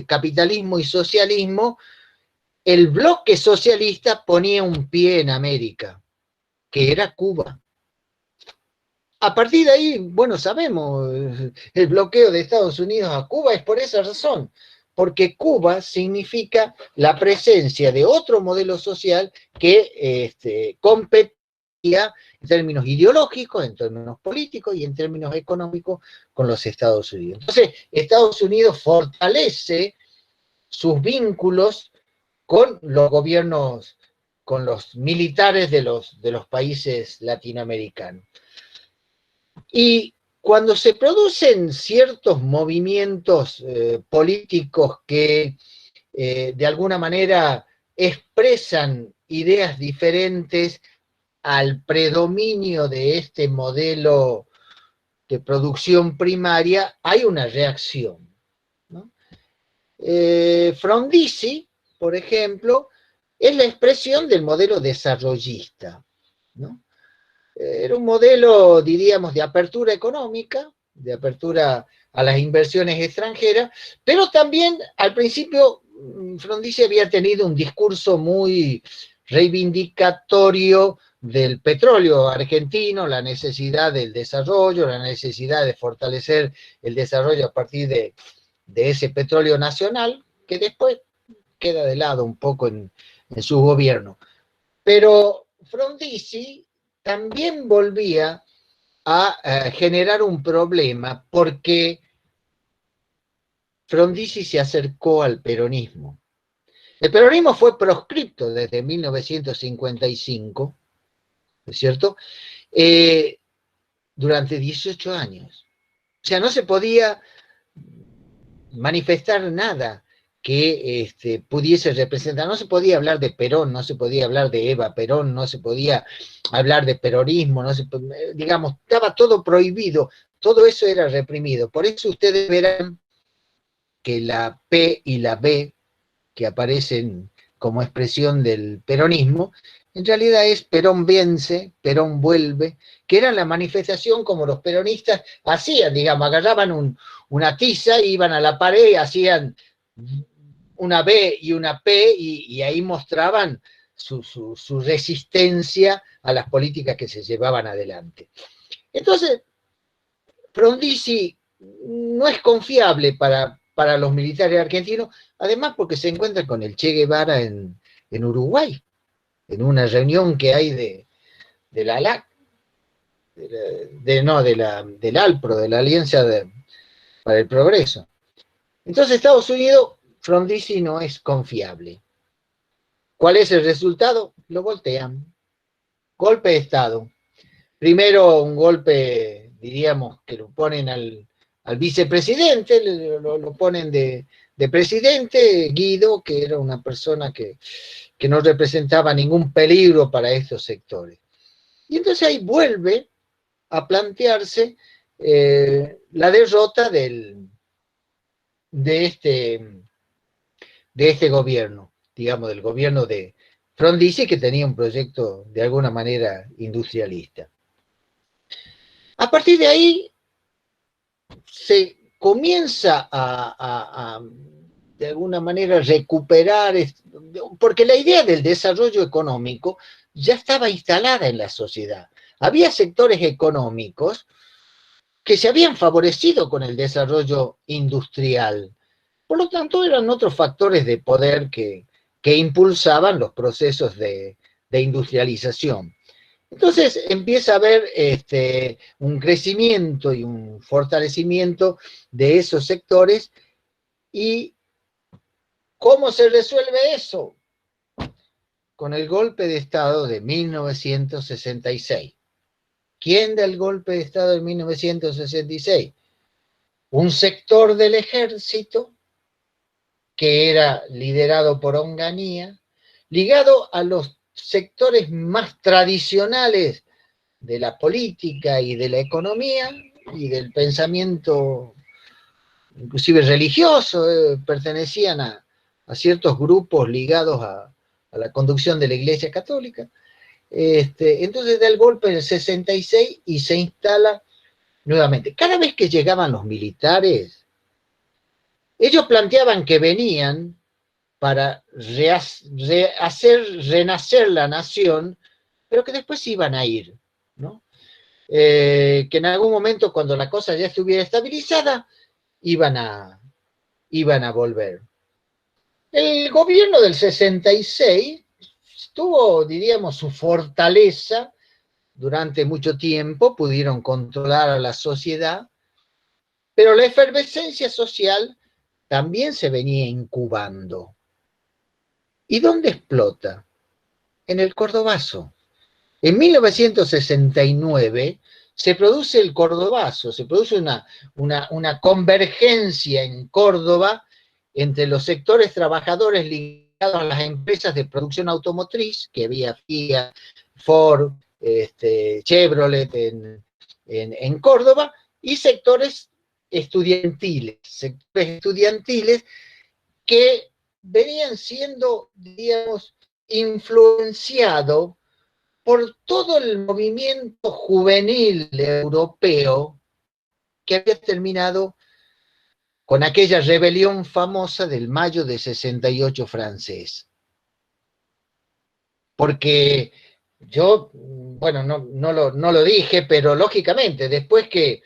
capitalismo y socialismo, el bloque socialista ponía un pie en América, que era Cuba. A partir de ahí, bueno, sabemos, el bloqueo de Estados Unidos a Cuba es por esa razón, porque Cuba significa la presencia de otro modelo social que competía en términos ideológicos, en términos políticos y en términos económicos con los Estados Unidos. Entonces, Estados Unidos fortalece sus vínculos con los gobiernos, con los militares de los países latinoamericanos. Y cuando se producen ciertos movimientos políticos que de alguna manera expresan ideas diferentes al predominio de este modelo de producción primaria, hay una reacción, ¿no? Frondizi, por ejemplo, es la expresión del modelo desarrollista, ¿no? Era un modelo, diríamos, de apertura económica, de apertura a las inversiones extranjeras, pero también al principio Frondizi había tenido un discurso muy reivindicatorio del petróleo argentino, la necesidad del desarrollo, la necesidad de fortalecer el desarrollo a partir de ese petróleo nacional, que después queda de lado un poco en su gobierno. Pero Frondizi también volvía a generar un problema porque Frondizi se acercó al peronismo. El peronismo fue proscripto desde 1955, ¿no es cierto? Durante 18 años. O sea, no se podía manifestar nada que pudiese representar. No se podía hablar de Perón, no se podía hablar de Eva Perón, no se podía hablar de peronismo, no se, digamos, estaba todo prohibido, todo eso era reprimido. Por eso ustedes verán que la P y la B, que aparecen como expresión del peronismo, en realidad es Perón vence, Perón vuelve, que era la manifestación como los peronistas hacían, digamos, agarraban una tiza, iban a la pared y hacían una B y una P y ahí mostraban su resistencia a las políticas que se llevaban adelante. Entonces, Frondizi no es confiable para los militares argentinos, además porque se encuentra con el Che Guevara en Uruguay, en una reunión que hay de la ALAC, del ALPRO, de la Alianza para el Progreso. Entonces Estados Unidos, Frondizi no es confiable. ¿Cuál es el resultado? Lo voltean. Golpe de Estado. Primero un golpe, diríamos, que lo ponen al vicepresidente, lo ponen de de presidente, Guido, que era una persona que no representaba ningún peligro para estos sectores. Y entonces ahí vuelve a plantearse la derrota de, este, de este gobierno, digamos, del gobierno de Frondizi, que tenía un proyecto de alguna manera industrialista. A partir de ahí se comienza de alguna manera recuperar, porque la idea del desarrollo económico ya estaba instalada en la sociedad. Había sectores económicos que se habían favorecido con el desarrollo industrial. Por lo tanto, eran otros factores de poder que impulsaban los procesos de industrialización. Entonces empieza a haber un crecimiento y un fortalecimiento de esos sectores. ¿Y cómo se resuelve eso? Con el golpe de Estado de 1966. ¿Quién da el golpe de Estado de 1966? Un sector del ejército que era liderado por Onganía, ligado a los sectores más tradicionales de la política y de la economía y del pensamiento, inclusive religioso, pertenecían a ciertos grupos ligados a la conducción de la Iglesia Católica. Entonces da el golpe en el 66 y se instala nuevamente. Cada vez que llegaban los militares, ellos planteaban que venían para hacer renacer la nación, pero que después iban a ir, ¿no? Que en algún momento, cuando la cosa ya estuviera estabilizada, iban a volver. El gobierno del 66 tuvo, diríamos, su fortaleza durante mucho tiempo, pudieron controlar a la sociedad, pero la efervescencia social también se venía incubando. ¿Y dónde explota? En el Cordobazo. En 1969 se produce el Cordobazo, se produce una convergencia en Córdoba entre los sectores trabajadores ligados a las empresas de producción automotriz, que había Fiat, Ford, Chevrolet en Córdoba, y sectores estudiantiles que venían siendo, digamos, influenciados por todo el movimiento juvenil europeo que había terminado con aquella rebelión famosa del mayo de 68 francés. Porque yo, bueno, no lo dije, pero lógicamente, después que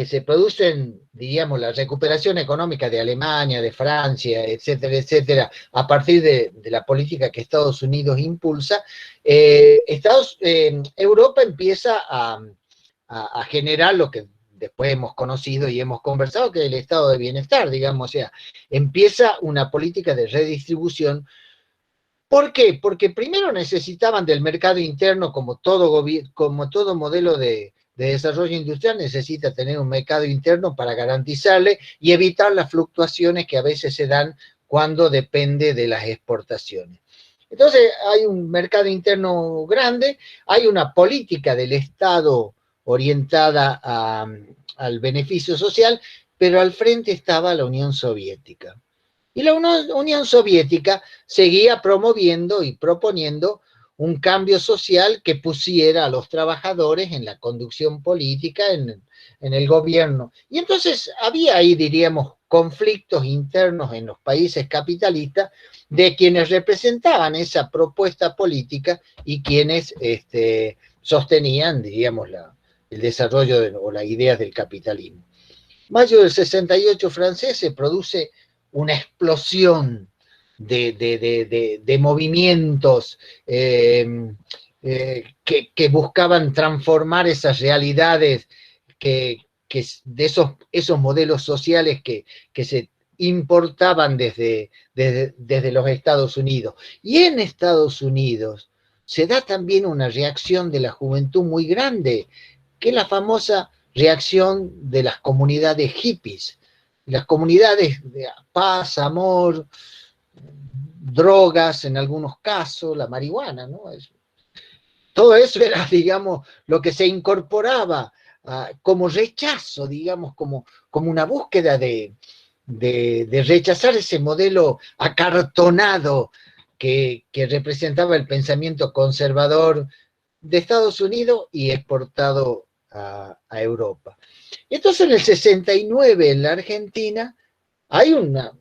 se producen, diríamos, la recuperación económica de Alemania, de Francia, etcétera, etcétera, a partir de la política que Estados Unidos impulsa, Europa empieza a generar lo que después hemos conocido y hemos conversado, que es el estado de bienestar, digamos, o sea, empieza una política de redistribución. ¿Por qué? Porque primero necesitaban del mercado interno, como todo modelo de desarrollo industrial necesita tener un mercado interno para garantizarle y evitar las fluctuaciones que a veces se dan cuando depende de las exportaciones. Entonces hay un mercado interno grande, hay una política del Estado orientada al beneficio social, pero al frente estaba la Unión Soviética. Y la Unión Soviética seguía promoviendo y proponiendo un cambio social que pusiera a los trabajadores en la conducción política, en el gobierno. Y entonces había ahí, diríamos, conflictos internos en los países capitalistas de quienes representaban esa propuesta política y quienes sostenían, diríamos, el desarrollo o las ideas del capitalismo. Mayo del 68 francés se produce una explosión de movimientos que buscaban transformar esas realidades de esos modelos sociales que se importaban desde los Estados Unidos. Y en Estados Unidos se da también una reacción de la juventud muy grande, que es la famosa reacción de las comunidades hippies, las comunidades de paz, amor, drogas en algunos casos, la marihuana, ¿no? Todo eso era, digamos, lo que se incorporaba como rechazo, digamos, como una búsqueda de rechazar ese modelo acartonado que representaba el pensamiento conservador de Estados Unidos y exportado a Europa. Entonces, en el 69, en la Argentina, hay una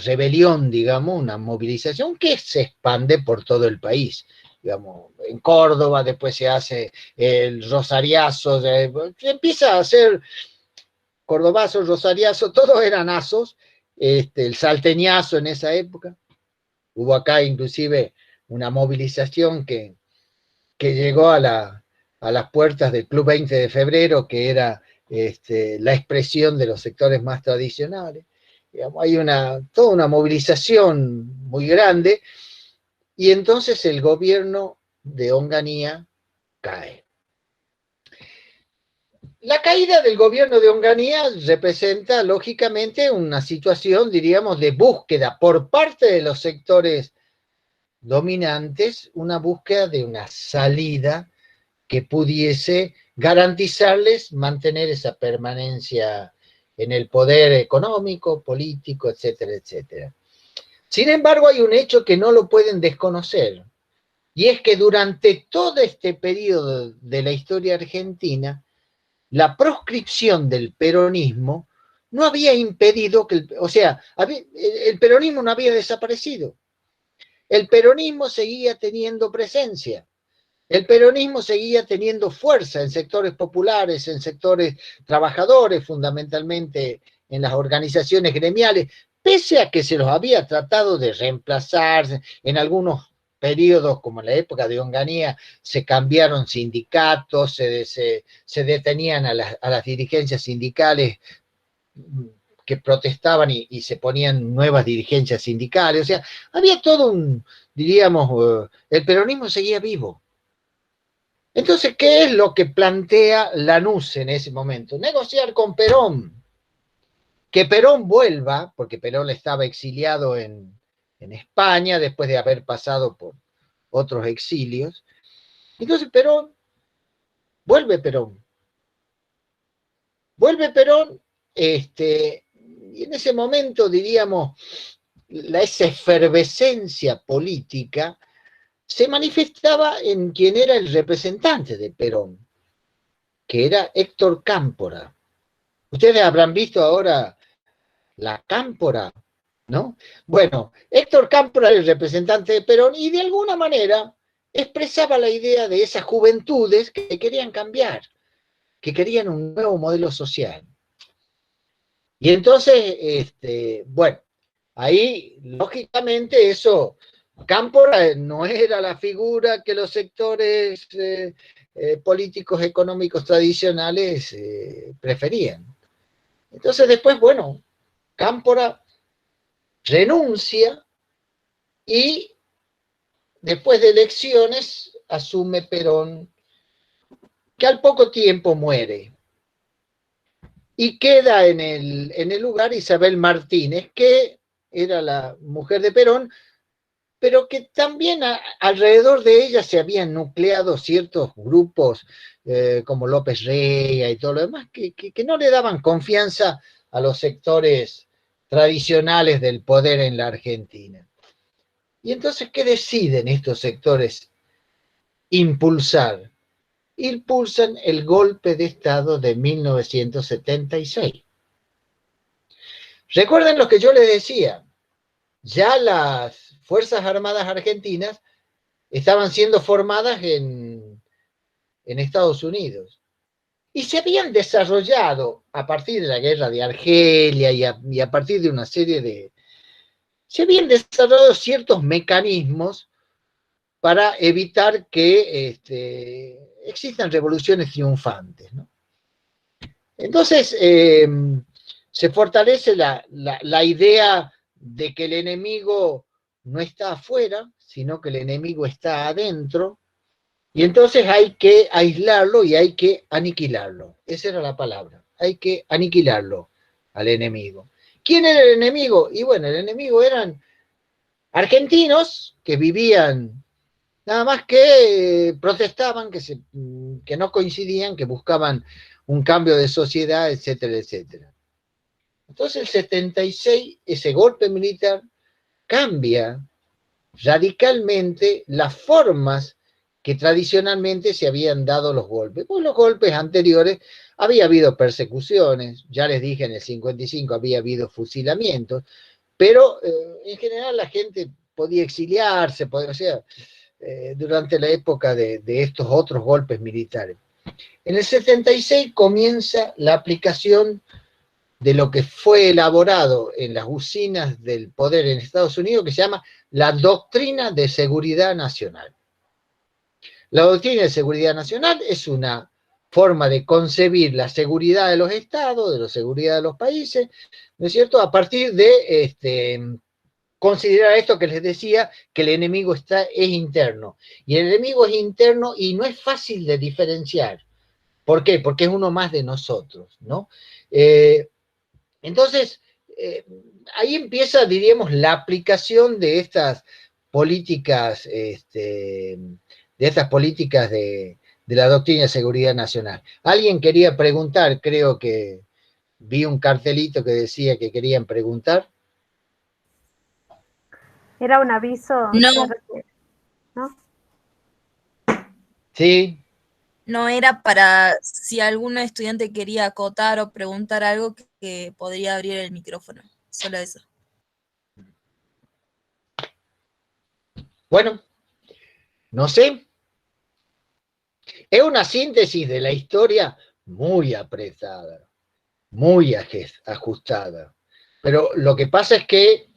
rebelión, digamos, una movilización que se expande por todo el país. Digamos, en Córdoba, después se hace el rosariazo, se empieza a hacer cordobazo, rosariazo, todos eran azos, el salteñazo en esa época. Hubo acá inclusive una movilización que llegó a las puertas del Club 20 de Febrero, que era la expresión de los sectores más tradicionales. Digamos, hay toda una movilización muy grande, y entonces el gobierno de Onganía cae. La caída del gobierno de Onganía representa, lógicamente, una situación, diríamos, de búsqueda por parte de los sectores dominantes, una búsqueda de una salida que pudiese garantizarles mantener esa permanencia en el poder económico, político, etcétera, etcétera. Sin embargo, hay un hecho que no lo pueden desconocer, y es que durante todo este periodo de la historia argentina, la proscripción del peronismo no había impedido que, o sea, el peronismo no había desaparecido. El peronismo seguía teniendo presencia. El peronismo seguía teniendo fuerza en sectores populares, en sectores trabajadores, fundamentalmente en las organizaciones gremiales, pese a que se los había tratado de reemplazar en algunos periodos, como en la época de Onganía, se cambiaron sindicatos, se detenían a las dirigencias sindicales que protestaban y se ponían nuevas dirigencias sindicales. O sea, había todo diríamos, el peronismo seguía vivo. Entonces, ¿qué es lo que plantea Lanús en ese momento? Negociar con Perón, que Perón vuelva, porque Perón estaba exiliado en España después de haber pasado por otros exilios. Entonces Perón, vuelve Perón, y en ese momento, diríamos, esa efervescencia política se manifestaba en quien era el representante de Perón, que era Héctor Cámpora. Ustedes habrán visto ahora la Cámpora, ¿no? Bueno, Héctor Cámpora era el representante de Perón y de alguna manera expresaba la idea de esas juventudes que querían cambiar, que querían un nuevo modelo social. Y entonces, bueno, ahí lógicamente eso, Cámpora no era la figura que los sectores políticos económicos tradicionales preferían. Entonces después, bueno, Cámpora renuncia y después de elecciones asume Perón, que al poco tiempo muere. Y queda en el lugar Isabel Martínez, que era la mujer de Perón, pero que también alrededor de ella se habían nucleado ciertos grupos como López Rega y todo lo demás, que no le daban confianza a los sectores tradicionales del poder en la Argentina. Y entonces, ¿qué deciden estos sectores impulsar? Impulsan el golpe de Estado de 1976. Recuerden lo que yo les decía, ya las Fuerzas Armadas Argentinas estaban siendo formadas en Estados Unidos y se habían desarrollado a partir de la guerra de Argelia y a partir de una serie se habían desarrollado ciertos mecanismos para evitar que existan revoluciones triunfantes, ¿no? Entonces, se fortalece la idea de que el enemigo no está afuera, sino que el enemigo está adentro, y entonces hay que aislarlo y hay que aniquilarlo. Esa era la palabra, hay que aniquilarlo al enemigo. ¿Quién era el enemigo? Y bueno, el enemigo eran argentinos que vivían, nada más que protestaban, que no coincidían, que buscaban un cambio de sociedad, etcétera, etcétera. Entonces el 76, ese golpe militar, cambia radicalmente las formas que tradicionalmente se habían dado los golpes. Pues los golpes anteriores había habido persecuciones, ya les dije, en el 55 había habido fusilamientos, pero en general la gente podía exiliarse, o sea, durante la época de estos otros golpes militares. En el 76 comienza la aplicación de lo que fue elaborado en las usinas del poder en Estados Unidos, que se llama la Doctrina de Seguridad Nacional. La Doctrina de Seguridad Nacional es una forma de concebir la seguridad de los estados, de la seguridad de los países, ¿no es cierto?, a partir de considerar esto que les decía, que el enemigo es interno. Y el enemigo es interno y no es fácil de diferenciar. ¿Por qué? Porque es uno más de nosotros, ¿no? Entonces, ahí empieza, diríamos, la aplicación de estas políticas, de la doctrina de seguridad nacional. Alguien quería preguntar, creo que vi un cartelito que decía que querían preguntar. Era un aviso, No, ¿no? Sí. no era para si algún estudiante quería acotar o preguntar algo que podría abrir el micrófono. Solo eso. Bueno, no sé. Es una síntesis de la historia muy apretada, muy ajustada. Pero lo que pasa es que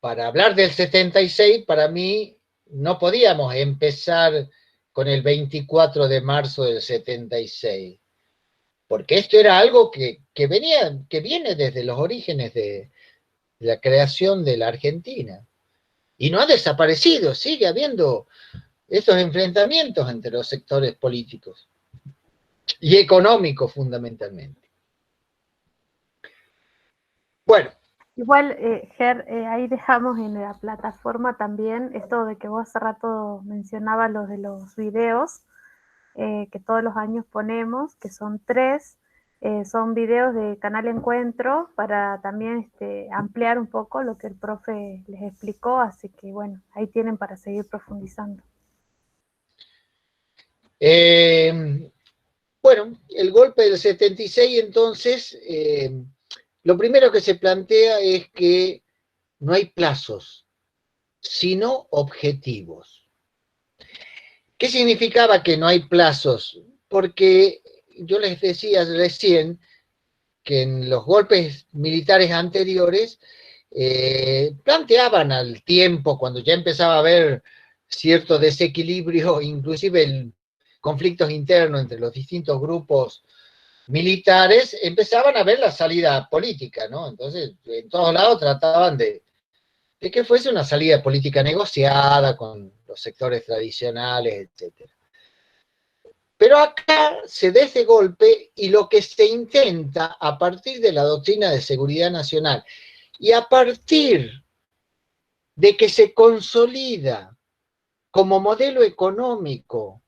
para hablar del 76, para mí no podíamos empezar con el 24 de marzo del 76, porque esto era algo que viene desde los orígenes de la creación de la Argentina. Y no ha desaparecido, sigue habiendo estos enfrentamientos entre los sectores políticos y económicos fundamentalmente. Bueno. Igual, Ger, ahí dejamos en la plataforma también esto de que vos hace rato mencionabas los de los videos, que todos los años ponemos, que son 3, son videos de Canal Encuentro para también ampliar un poco lo que el profe les explicó, así que bueno, ahí tienen para seguir profundizando. Bueno, el golpe del 76 entonces, lo primero que se plantea es que no hay plazos, sino objetivos. ¿Qué significaba que no hay plazos? Porque yo les decía recién que en los golpes militares anteriores planteaban al tiempo, cuando ya empezaba a haber cierto desequilibrio, inclusive conflictos internos entre los distintos grupos militares, empezaban a ver la salida política, ¿no? Entonces, en todos lados trataban de que fuese una salida política negociada con los sectores tradicionales, etc. Pero acá se da ese golpe y lo que se intenta a partir de la doctrina de seguridad nacional y a partir de que se consolida como modelo económico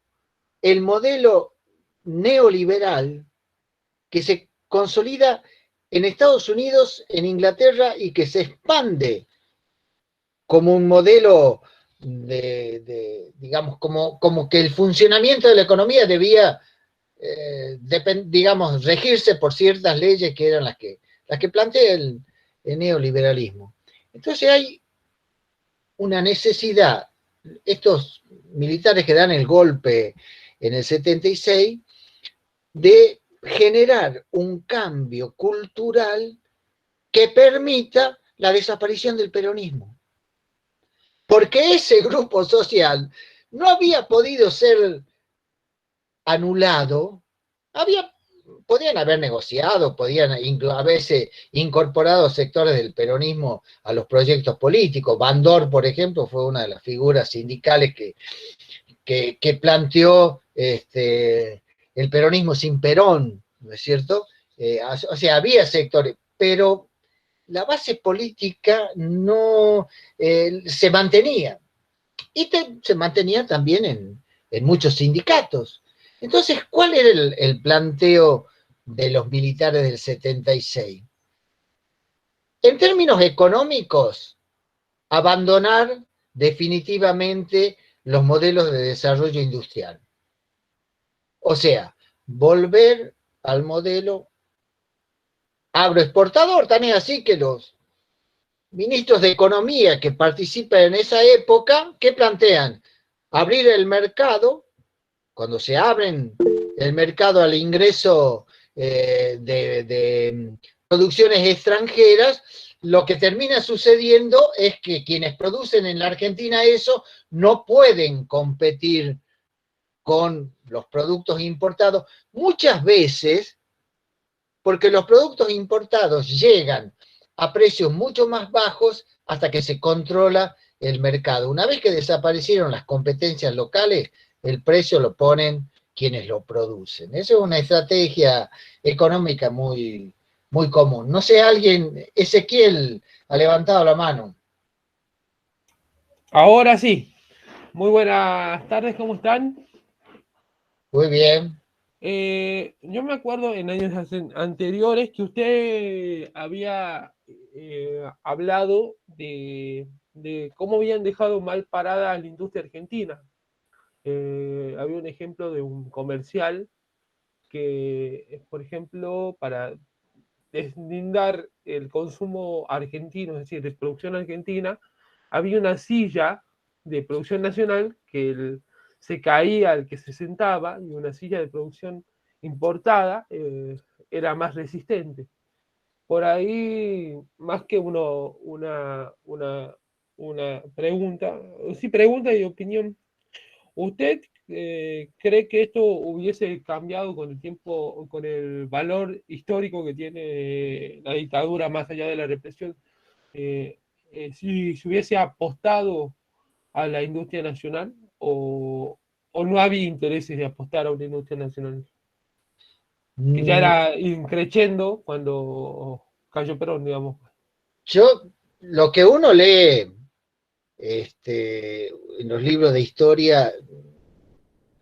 el modelo neoliberal que se consolida en Estados Unidos, en Inglaterra y que se expande como un modelo digamos, como que el funcionamiento de la economía debía, digamos, regirse por ciertas leyes que eran las que plantea el neoliberalismo. Entonces hay una necesidad, estos militares que dan el golpe en el 76, de generar un cambio cultural que permita la desaparición del peronismo. Porque ese grupo social no había podido ser anulado, podían haber negociado, podían haberse incorporado sectores del peronismo a los proyectos políticos. Bandor, por ejemplo, fue una de las figuras sindicales que planteó el peronismo sin Perón, ¿no es cierto? O sea, había sectores, pero la base política no se mantenía. Y se mantenía también en muchos sindicatos. Entonces, ¿cuál era el planteo de los militares del 76? En términos económicos, abandonar definitivamente los modelos de desarrollo industrial. O sea, volver al modelo agroexportador, también así que los ministros de Economía que participan en esa época, ¿qué plantean? Abrir el mercado, cuando se abren el mercado al ingreso de producciones extranjeras, lo que termina sucediendo es que quienes producen en la Argentina eso no pueden competir con los productos importados, muchas veces porque los productos importados llegan a precios mucho más bajos hasta que se controla el mercado. Una vez que desaparecieron las competencias locales, el precio lo ponen quienes lo producen. Esa es una estrategia económica muy, muy común. No sé, alguien, Ezequiel ha levantado la mano. Ahora sí. Muy buenas tardes, ¿cómo están? Muy bien. Yo me acuerdo en años anteriores que usted había hablado de cómo habían dejado mal parada a la industria argentina. Había un ejemplo de un comercial que, por ejemplo, para deslindar el consumo argentino, es decir, de producción argentina, había una silla de producción nacional que se caía al que se sentaba y una silla de producción importada era más resistente. Por ahí, más que una pregunta, sí, pregunta y opinión, ¿usted cree que esto hubiese cambiado con el tiempo, con el valor histórico que tiene la dictadura más allá de la represión? Si se hubiese apostado a la industria nacional o no había intereses de apostar a una industria nacional, que ya era increciendo cuando cayó Perón, digamos. Yo, lo que uno lee en los libros de historia,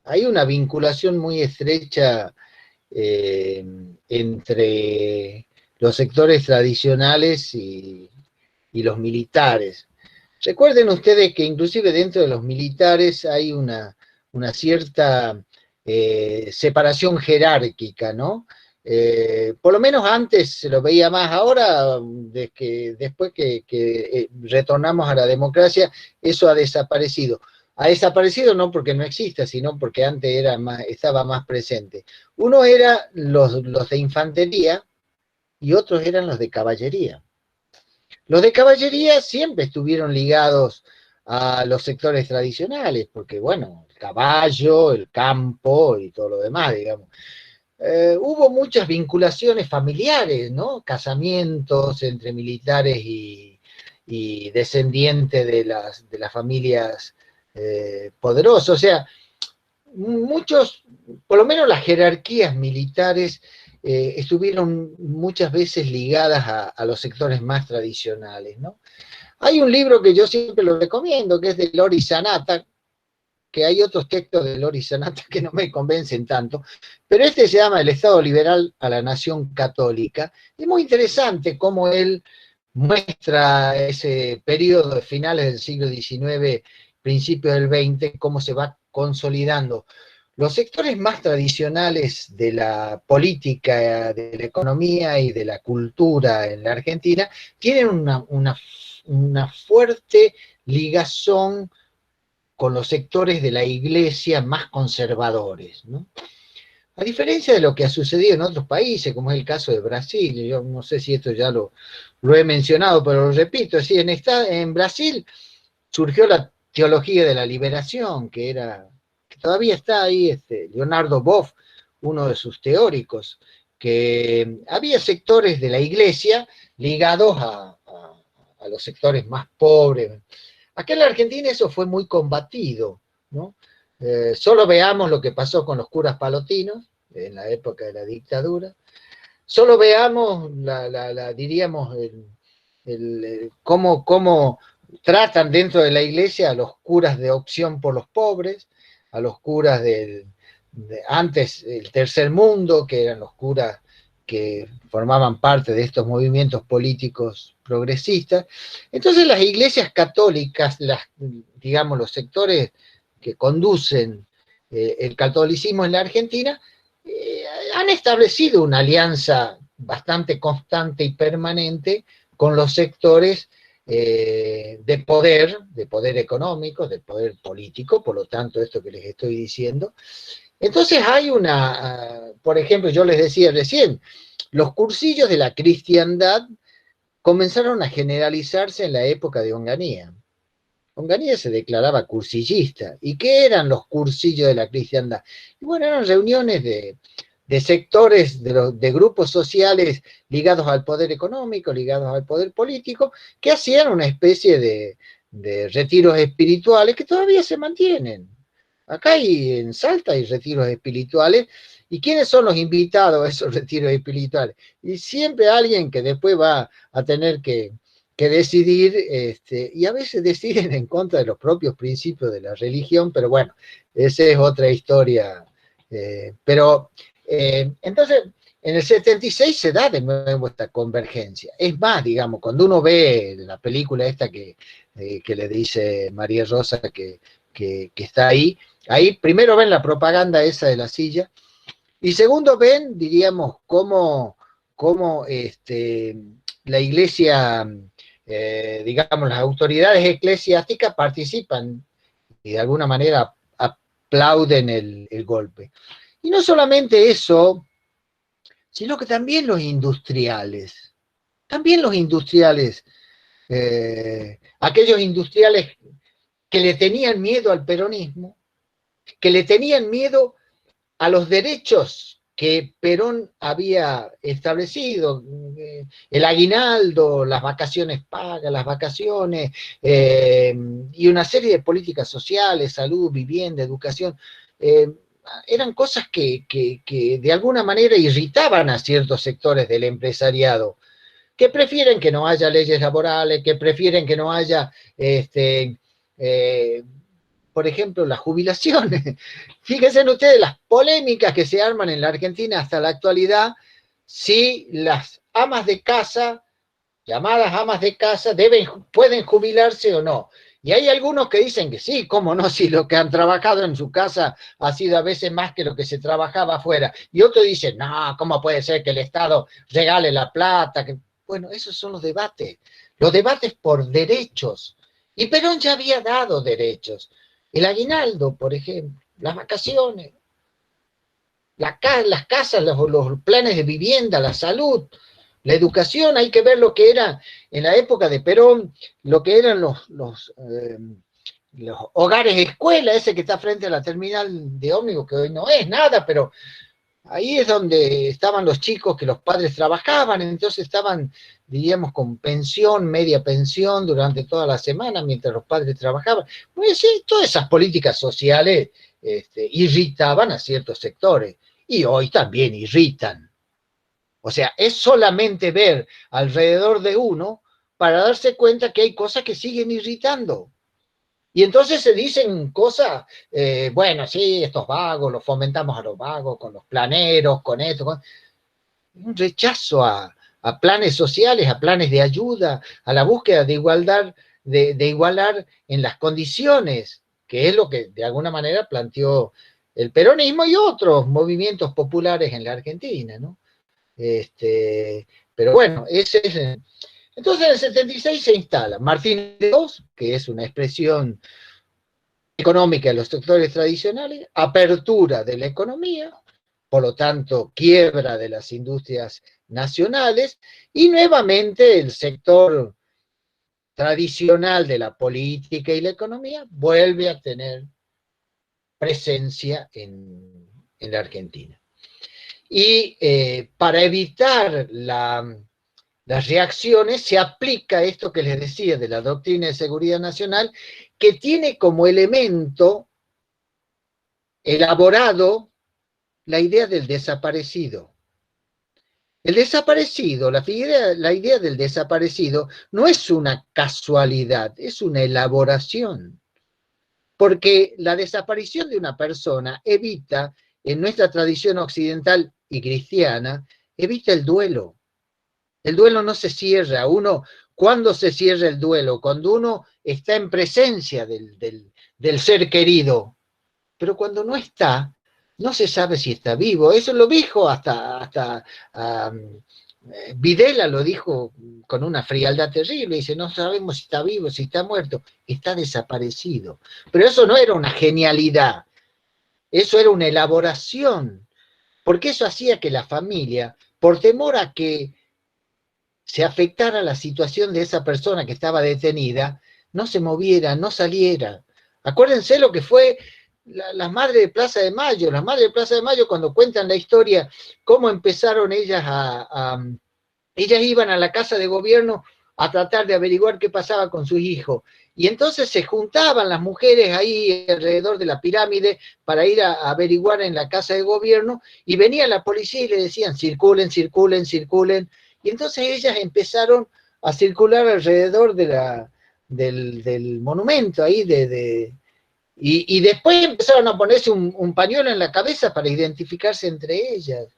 hay una vinculación muy estrecha entre los sectores tradicionales y los militares. Recuerden ustedes que inclusive dentro de los militares hay una cierta separación jerárquica, ¿no? Por lo menos antes se lo veía más, ahora después que retornamos a la democracia, eso ha desaparecido. Ha desaparecido no porque no exista, sino porque antes estaba más presente. Uno era los de infantería y otros eran los de caballería. Los de caballería siempre estuvieron ligados a los sectores tradicionales, porque bueno, el caballo, el campo y todo lo demás, digamos. Hubo muchas vinculaciones familiares, ¿no? Casamientos entre militares y descendientes de las familias poderosas. O sea, muchos, por lo menos las jerarquías militares, estuvieron muchas veces ligadas a los sectores más tradicionales, ¿no? Hay un libro que yo siempre lo recomiendo, que es de Lori Sanata, que hay otros textos de Lori Sanata que no me convencen tanto, pero este se llama El Estado Liberal a la Nación Católica. Es muy interesante cómo él muestra ese periodo de finales del siglo XIX, principios del XX, cómo se va consolidando. Los sectores más tradicionales de la política, de la economía y de la cultura en la Argentina tienen una fuerte ligazón con los sectores de la iglesia más conservadores, ¿no? A diferencia de lo que ha sucedido en otros países, como es el caso de Brasil, yo no sé si esto ya lo he mencionado, pero lo repito, es decir, en Brasil surgió la teología de la liberación, que todavía está ahí, Leonardo Boff, uno de sus teóricos, que había sectores de la iglesia ligados a los sectores más pobres. Acá en la Argentina eso fue muy combatido, ¿no? Solo veamos lo que pasó con los curas palotinos en la época de la dictadura. Solo veamos, diríamos, cómo tratan dentro de la iglesia a los curas de opción por los pobres, a los curas antes el tercer mundo, que eran los curas que formaban parte de estos movimientos políticos progresistas. Entonces las iglesias católicas, digamos, los sectores que conducen el catolicismo en la Argentina, han establecido una alianza bastante constante y permanente con los sectores de poder económico, de poder político, por lo tanto, esto que les estoy diciendo. Entonces hay por ejemplo, yo les decía recién, los cursillos de la cristiandad comenzaron a generalizarse en la época de Onganía. Onganía se declaraba cursillista. ¿Y qué eran los cursillos de la cristiandad? Y bueno, eran reuniones de sectores, de grupos sociales ligados al poder económico, ligados al poder político, que hacían una especie de retiros espirituales que todavía se mantienen. Acá en Salta hay retiros espirituales. ¿Y quiénes son los invitados a esos retiros espirituales? Y siempre alguien que después va a tener que decidir, y a veces deciden en contra de los propios principios de la religión, pero bueno, esa es otra historia. Entonces, en el 76 se da de nuevo esta convergencia. Es más, digamos, cuando uno ve la película esta que le dice María Rosa que está ahí primero ven la propaganda esa de la silla, y segundo ven, diríamos, cómo la iglesia, digamos, las autoridades eclesiásticas participan y de alguna manera aplauden el golpe. Y no solamente eso, sino que también los industriales, aquellos industriales que le tenían miedo al peronismo, que le tenían miedo a los derechos que Perón había establecido, el aguinaldo, las vacaciones pagas, las vacaciones, y una serie de políticas sociales, salud, vivienda, educación, eran cosas que de alguna manera irritaban a ciertos sectores del empresariado, que prefieren que no haya leyes laborales, que prefieren que no haya por ejemplo, las jubilaciones. Fíjense ustedes las polémicas que se arman en la Argentina hasta la actualidad, si las amas de casa, llamadas amas de casa, pueden jubilarse o no. Y hay algunos que dicen que sí, cómo no, si lo que han trabajado en su casa ha sido a veces más que lo que se trabajaba afuera. Y otros dicen, no, ¿cómo puede ser que el Estado regale la plata? Bueno, esos son los debates por derechos. Y Perón ya había dado derechos. El aguinaldo, por ejemplo, las vacaciones, las casas, los planes de vivienda, la salud, la educación. Hay que ver lo que era en la época de Perón, lo que eran los hogares escuela, ese que está frente a la terminal de ómnibus, que hoy no es nada, pero ahí es donde estaban los chicos que los padres trabajaban, entonces estaban, diríamos, con pensión, media pensión durante toda la semana mientras los padres trabajaban. Pues sí, todas esas políticas sociales irritaban a ciertos sectores y hoy también irritan. O sea, es solamente ver alrededor de uno para darse cuenta que hay cosas que siguen irritando. Y entonces se dicen cosas, bueno, sí, estos vagos, los fomentamos a los vagos, con los planeros, con esto, un rechazo a planes sociales, a planes de ayuda, a la búsqueda de igualdad, de igualar en las condiciones, que es lo que de alguna manera planteó el peronismo y otros movimientos populares en la Argentina, ¿no? Pero bueno, ese es... Entonces en el 76 se instala Martín de Hoz, que es una expresión económica de los sectores tradicionales, apertura de la economía, por lo tanto quiebra de las industrias nacionales, y nuevamente el sector tradicional de la política y la economía vuelve a tener presencia en la Argentina. Y para evitar las reacciones se aplica esto que les decía de la doctrina de seguridad nacional, que tiene como elemento elaborado la idea del desaparecido. El desaparecido, la idea del desaparecido no es una casualidad, es una elaboración. Porque la desaparición de una persona evita, en nuestra tradición occidental y cristiana, evita el duelo. El duelo no se cierra. ¿Cuándo se cierra el duelo? Cuando uno está en presencia del ser querido. Pero cuando no está, no se sabe si está vivo. Eso lo dijo hasta Videla lo dijo con una frialdad terrible. Dice, no sabemos si está vivo, si está muerto. Está desaparecido. Pero eso no era una genialidad. Eso era una elaboración. Porque eso hacía que la familia, por temor a que se afectara la situación de esa persona que estaba detenida, no se moviera, no saliera. Acuérdense lo que fue las madres de Plaza de Mayo. Las madres de Plaza de Mayo, cuando cuentan la historia, cómo empezaron ellas ellas iban a la casa de gobierno a tratar de averiguar qué pasaba con sus hijos. Y entonces se juntaban las mujeres ahí alrededor de la pirámide para ir a averiguar en la casa de gobierno, y venía la policía y le decían, circulen, circulen, circulen. Y entonces ellas empezaron a circular alrededor del monumento ahí, y después empezaron a ponerse un pañuelo en la cabeza para identificarse entre ellas.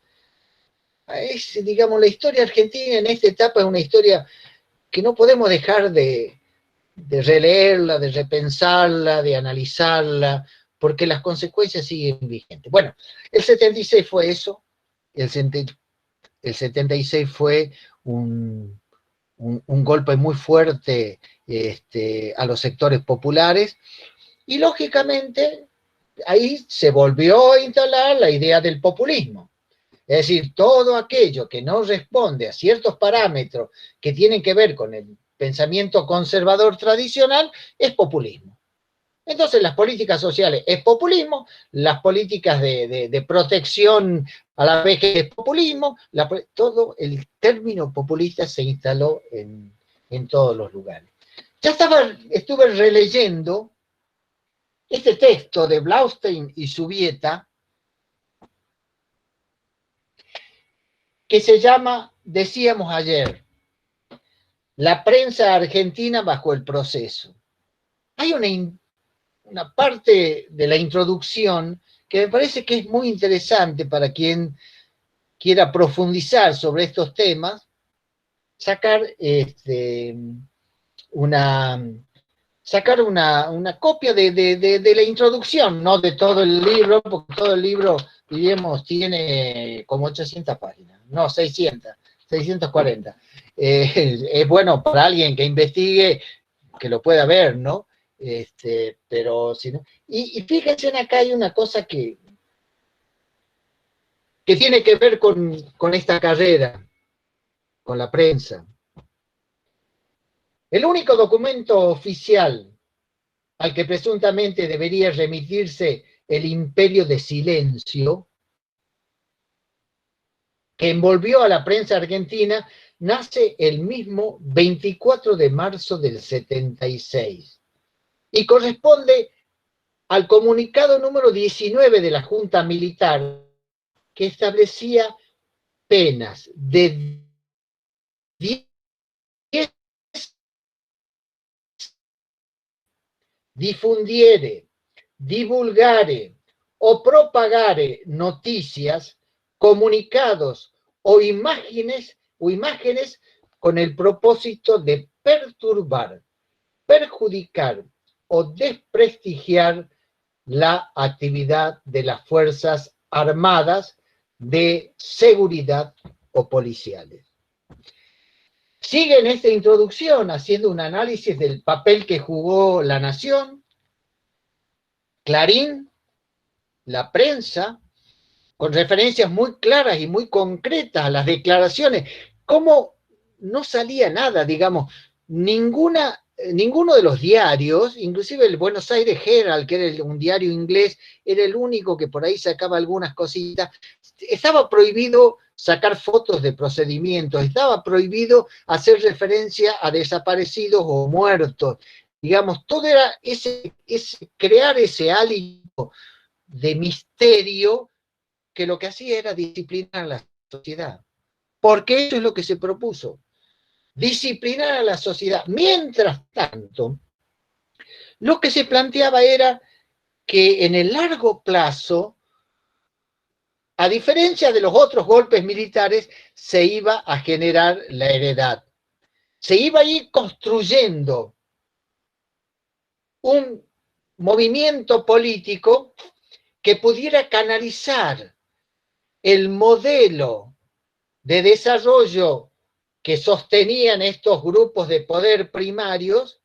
Digamos, la historia argentina en esta etapa es una historia que no podemos dejar de releerla, de repensarla, de analizarla, porque las consecuencias siguen vigentes. Bueno, el 76 fue eso, el 76 fue un golpe muy fuerte a los sectores populares, y lógicamente ahí se volvió a instalar la idea del populismo. Es decir, todo aquello que no responde a ciertos parámetros que tienen que ver con el pensamiento conservador tradicional es populismo. Entonces, las políticas sociales es populismo, las políticas de protección a la vejez es populismo, todo el término populista se instaló en todos los lugares. Estuve releyendo este texto de Blaustein y Subieta, que se llama, decíamos ayer, la prensa argentina bajo el proceso. Hay una parte de la introducción que me parece que es muy interesante para quien quiera profundizar sobre estos temas, sacar una copia de la introducción, no de todo el libro, porque todo el libro, diríamos, tiene como 800 páginas, no, 640. Es bueno para alguien que investigue, que lo pueda ver, ¿no? Pero si no. Y fíjense, acá hay una cosa que tiene que ver con esta carrera, con la prensa. El único documento oficial al que presuntamente debería remitirse el imperio de silencio que envolvió a la prensa argentina, nace el mismo 24 de marzo del 76 y corresponde al comunicado número 19 de la Junta Militar, que establecía penas de 10 difundiere, divulgare o propagare noticias, comunicados o imágenes con el propósito de perturbar, perjudicar o desprestigiar la actividad de las Fuerzas Armadas, de seguridad o policiales. Sigue en esta introducción haciendo un análisis del papel que jugó La Nación, Clarín, la prensa, con referencias muy claras y muy concretas a las declaraciones. ¿Cómo no salía nada, digamos, ninguno de los diarios, inclusive el Buenos Aires Herald, que era un diario inglés, era el único que por ahí sacaba algunas cositas. Estaba prohibido sacar fotos de procedimientos, estaba prohibido hacer referencia a desaparecidos o muertos. Digamos, todo era crear ese hálito de misterio que lo que hacía era disciplinar a la sociedad. porque eso es lo que se propuso, disciplinar a la sociedad. Mientras tanto, lo que se planteaba era que en el largo plazo, a diferencia de los otros golpes militares, se iba a generar la heredad. Se iba a ir construyendo un movimiento político que pudiera canalizar el modelo de desarrollo que sostenían estos grupos de poder primarios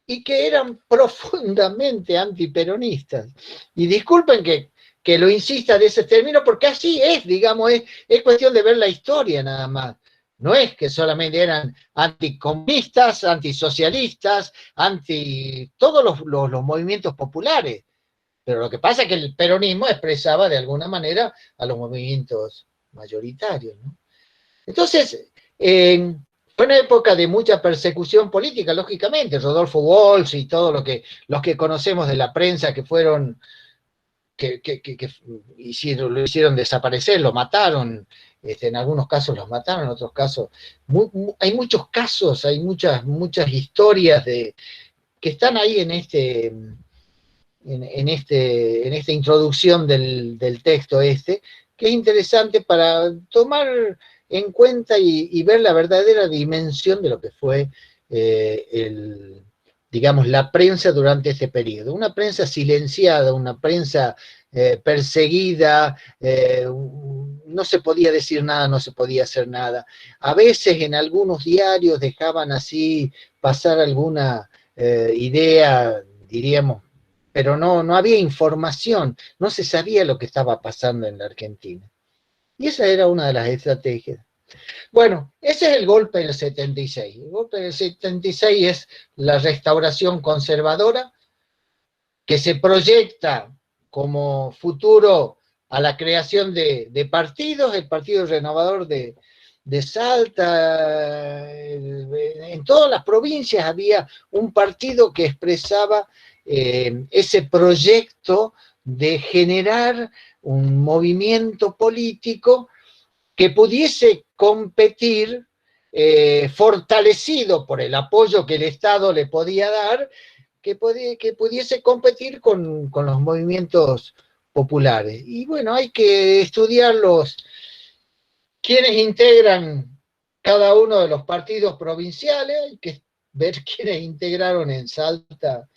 y que eran profundamente antiperonistas. Y disculpen que lo insista de ese término, porque así es, digamos, es cuestión de ver la historia nada más. No es que solamente eran anticomunistas, antisocialistas, todos los movimientos populares. Pero lo que pasa es que el peronismo expresaba de alguna manera a los movimientos mayoritarios, ¿no? Entonces, fue una época de mucha persecución política, lógicamente. Rodolfo Walsh y todos los que conocemos de la prensa que fueron, que lo hicieron desaparecer, lo mataron. En algunos casos los mataron, en otros casos. Hay muchos casos, hay muchas historias que están ahí en esta introducción del texto que es interesante para tomar en cuenta y ver la verdadera dimensión de lo que fue digamos, la prensa durante este periodo. Una prensa silenciada, una prensa perseguida, no se podía decir nada, no se podía hacer nada. A veces en algunos diarios dejaban así pasar alguna idea, diríamos, pero no había información, no se sabía lo que estaba pasando en la Argentina. Y esa era una de las estrategias. Bueno, ese es el golpe del 76. El golpe del 76 es la restauración conservadora que se proyecta como futuro a la creación de partidos, el Partido Renovador de Salta. En todas las provincias había un partido que expresaba ese proyecto de generar un movimiento político que pudiese competir, fortalecido por el apoyo que el Estado le podía dar, que pudiese competir con los movimientos populares. Y bueno, hay que estudiar quienes integran cada uno de los partidos provinciales, hay que ver quiénes integraron en Salta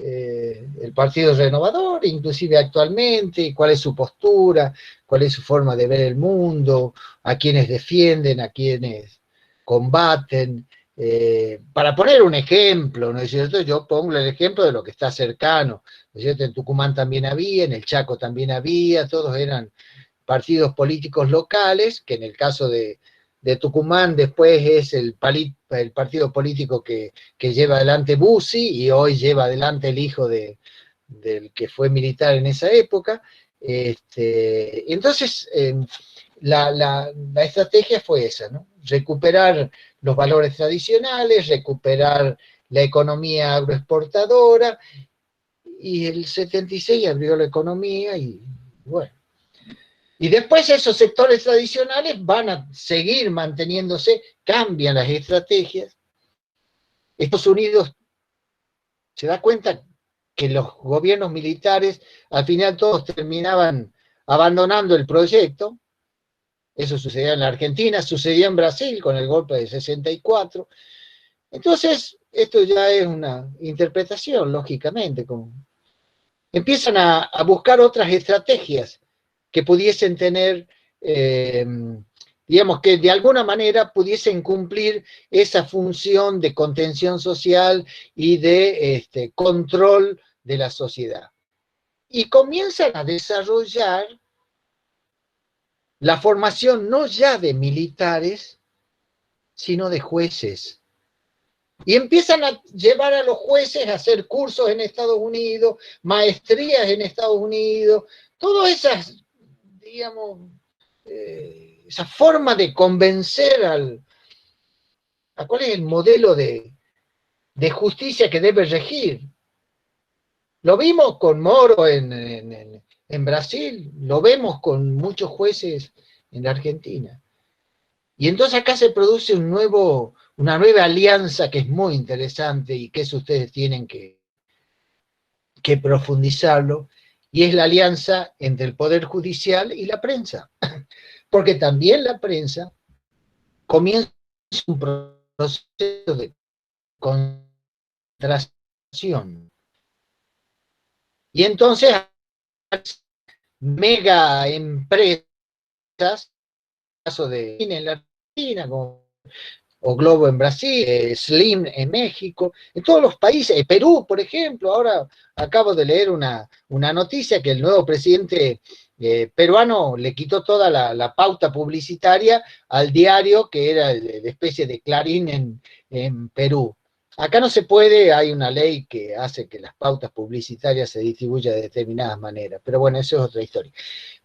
el Partido Renovador, inclusive actualmente, y cuál es su postura, cuál es su forma de ver el mundo, a quienes defienden, a quienes combaten. Para poner un ejemplo, ¿no es cierto? Yo pongo el ejemplo de lo que está cercano, ¿no es cierto? En Tucumán también había, en el Chaco también había, todos eran partidos políticos locales, que en el caso de Tucumán después es el partido político que lleva adelante Bussi, y hoy lleva adelante el hijo del que fue militar en esa época. Entonces, la estrategia fue esa, ¿no? Recuperar los valores tradicionales, recuperar la economía agroexportadora, y el 76 abrió la economía y bueno. Y después esos sectores tradicionales van a seguir manteniéndose, cambian las estrategias. Estados Unidos se da cuenta que los gobiernos militares al final todos terminaban abandonando el proyecto. Eso sucedió en la Argentina, sucedió en Brasil con el golpe de 64. Entonces, esto ya es una interpretación, lógicamente. Empiezan a buscar otras estrategias que pudiesen tener, digamos, que de alguna manera pudiesen cumplir esa función de contención social y de control de la sociedad. Y comienzan a desarrollar la formación no ya de militares, sino de jueces. Y empiezan a llevar a los jueces a hacer cursos en Estados Unidos, maestrías en Estados Unidos, todas esas, digamos, esa forma de convencer a cuál es el modelo de justicia que debe regir. Lo vimos con Moro en Brasil, lo vemos con muchos jueces en la Argentina. Y entonces acá se produce una nueva alianza que es muy interesante y que eso ustedes tienen que profundizarlo, y es la alianza entre el Poder Judicial y la prensa. Porque también la prensa comienza un proceso de concentración. Y entonces, mega empresas, caso de en la Argentina, o Globo en Brasil, Slim en México, en todos los países, Perú, por ejemplo, ahora acabo de leer una noticia que el nuevo presidente peruano le quitó toda la pauta publicitaria al diario que era de especie de Clarín en Perú. Acá no se puede, hay una ley que hace que las pautas publicitarias se distribuyan de determinadas maneras, pero bueno, eso es otra historia.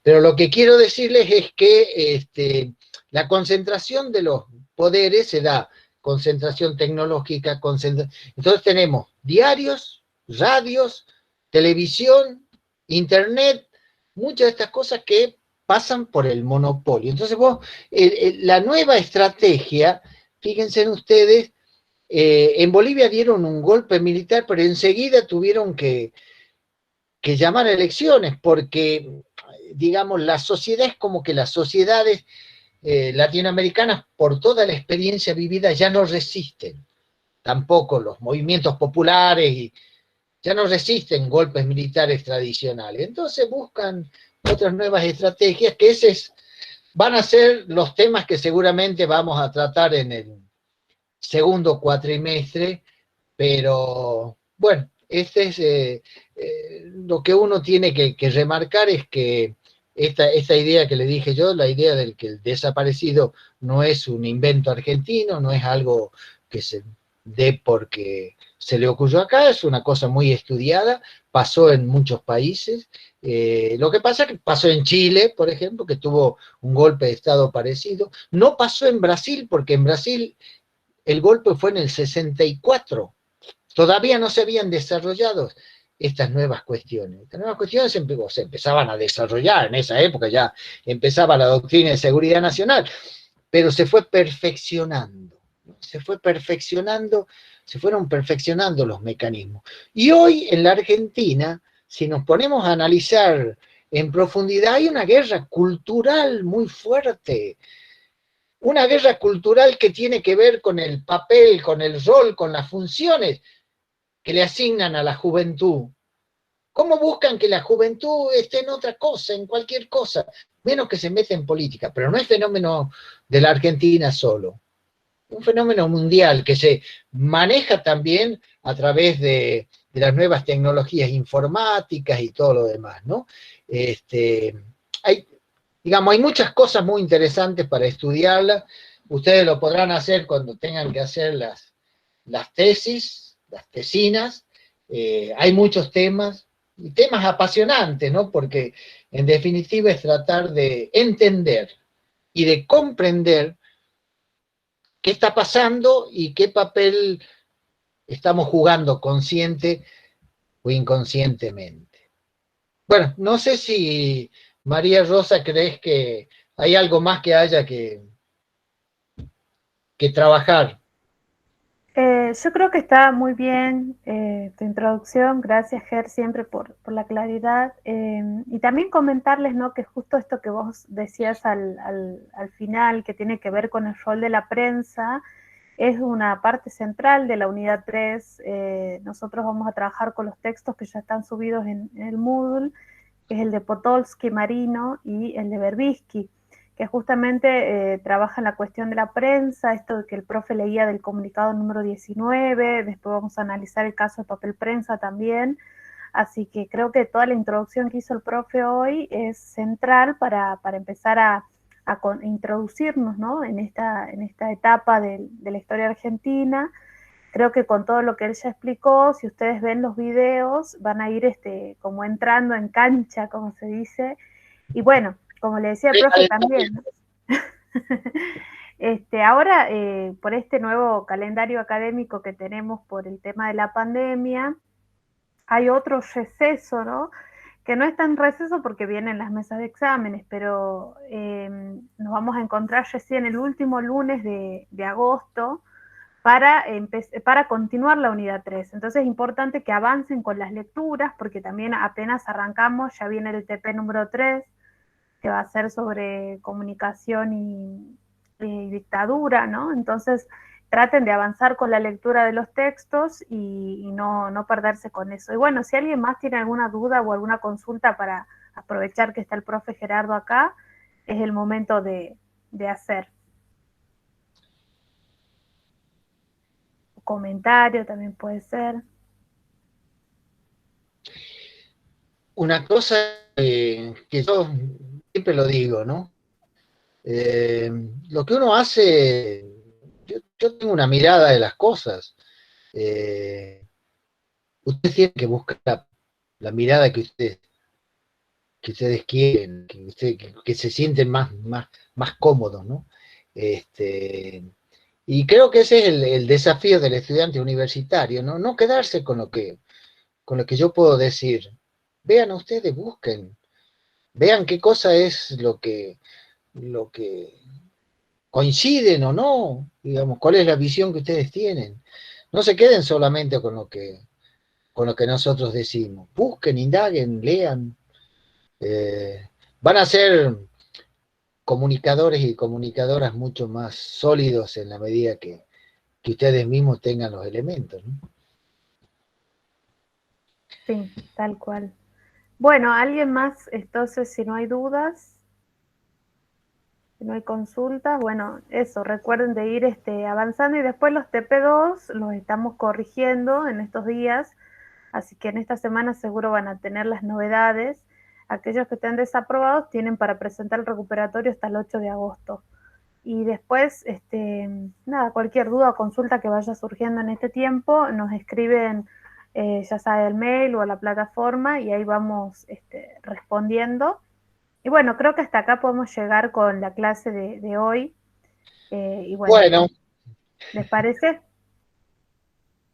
Pero lo que quiero decirles es que la concentración de los poderes se da, concentración tecnológica, entonces tenemos diarios, radios, televisión, internet, muchas de estas cosas que pasan por el monopolio. Entonces la nueva estrategia, fíjense ustedes, en Bolivia dieron un golpe militar, pero enseguida tuvieron que llamar a elecciones, porque, digamos, la sociedad es como que las sociedades latinoamericanas, por toda la experiencia vivida, ya no resisten, tampoco los movimientos populares, y ya no resisten golpes militares tradicionales. Entonces buscan otras nuevas estrategias, que van a ser los temas que seguramente vamos a tratar en el segundo cuatrimestre, pero bueno, lo que uno tiene que remarcar es que esta idea que le dije yo, la idea del que el desaparecido no es un invento argentino, no es algo que se dé porque se le ocurrió acá, es una cosa muy estudiada, pasó en muchos países. Lo que pasa es que pasó en Chile, por ejemplo, que tuvo un golpe de Estado parecido. No pasó en Brasil, porque en Brasil el golpe fue en el 64. Todavía no se habían desarrollado estas nuevas cuestiones. Estas nuevas cuestiones se empezaban a desarrollar en esa época, ya empezaba la doctrina de seguridad nacional, pero se fue perfeccionando, ¿no? Se fueron perfeccionando los mecanismos. Y hoy en la Argentina, si nos ponemos a analizar en profundidad, hay una guerra cultural muy fuerte, una guerra cultural que tiene que ver con el papel, con el rol, con las funciones que le asignan a la juventud. ¿Cómo buscan que la juventud esté en otra cosa, en cualquier cosa, menos que se meta en política? Pero no es fenómeno de la Argentina solo, un fenómeno mundial que se maneja también a través de las nuevas tecnologías informáticas y todo lo demás, ¿no? Hay muchas cosas muy interesantes para estudiarlas. Ustedes lo podrán hacer cuando tengan que hacer las tesis, las tesinas. Hay muchos temas, y temas apasionantes, ¿no? Porque en definitiva es tratar de entender y de comprender qué está pasando y qué papel estamos jugando consciente o inconscientemente. Bueno, no sé si María Rosa crees que hay algo más que haya que trabajar. Yo creo que está muy bien tu introducción. Gracias, Ger, siempre por la claridad. Y también comentarles, ¿no?, que justo esto que vos decías al final, que tiene que ver con el rol de la prensa, es una parte central de la unidad 3. Nosotros vamos a trabajar con los textos que ya están subidos en el Moodle, que es el de Podolsky, Marino, y el de Berbisky, que justamente trabaja en la cuestión de la prensa, esto que el profe leía del comunicado número 19, después vamos a analizar el caso de papel prensa también, así que creo que toda la introducción que hizo el profe hoy es central para empezar a introducirnos, ¿no?, en esta etapa de la historia argentina. Creo que con todo lo que él ya explicó, si ustedes ven los videos, van a ir como entrando en cancha, como se dice, y bueno, como le decía el profe también, ¿no? Ahora, por este nuevo calendario académico que tenemos por el tema de la pandemia, hay otro receso, ¿no?, que no es tan receso porque vienen las mesas de exámenes, pero nos vamos a encontrar recién el último lunes de agosto para continuar la unidad 3. Entonces es importante que avancen con las lecturas, porque también apenas arrancamos, ya viene el TP número 3, que va a ser sobre comunicación y dictadura, ¿no? Entonces traten de avanzar con la lectura de los textos y no perderse con eso. Y bueno, si alguien más tiene alguna duda o alguna consulta, para aprovechar que está el profe Gerardo acá, es el momento de hacer. Comentario también puede ser. Una cosa que yo siempre lo digo, ¿no? Lo que uno hace, yo tengo una mirada de las cosas. Ustedes tienen que buscar la mirada que ustedes quieren, que se sienten más cómodos, ¿no? Y creo que ese es el desafío del estudiante universitario, ¿no? No quedarse con lo que yo puedo decir. Vean ustedes, busquen, vean qué cosa es lo que coinciden o no, digamos, cuál es la visión que ustedes tienen. No se queden solamente con lo que nosotros decimos. Busquen, indaguen, lean. Van a ser comunicadores y comunicadoras mucho más sólidos en la medida que ustedes mismos tengan los elementos, ¿no? Sí, tal cual. Bueno, ¿alguien más? Entonces, si no hay dudas, si no hay consultas, bueno, eso, recuerden de ir avanzando, y después los TP2 los estamos corrigiendo en estos días, así que en esta semana seguro van a tener las novedades. Aquellos que estén desaprobados tienen para presentar el recuperatorio hasta el 8 de agosto. Y después, nada, cualquier duda o consulta que vaya surgiendo en este tiempo, nos escriben ya sea al mail o a la plataforma, y ahí vamos respondiendo. Y bueno, creo que hasta acá podemos llegar con la clase de hoy. Y bueno, Bueno, ¿les parece?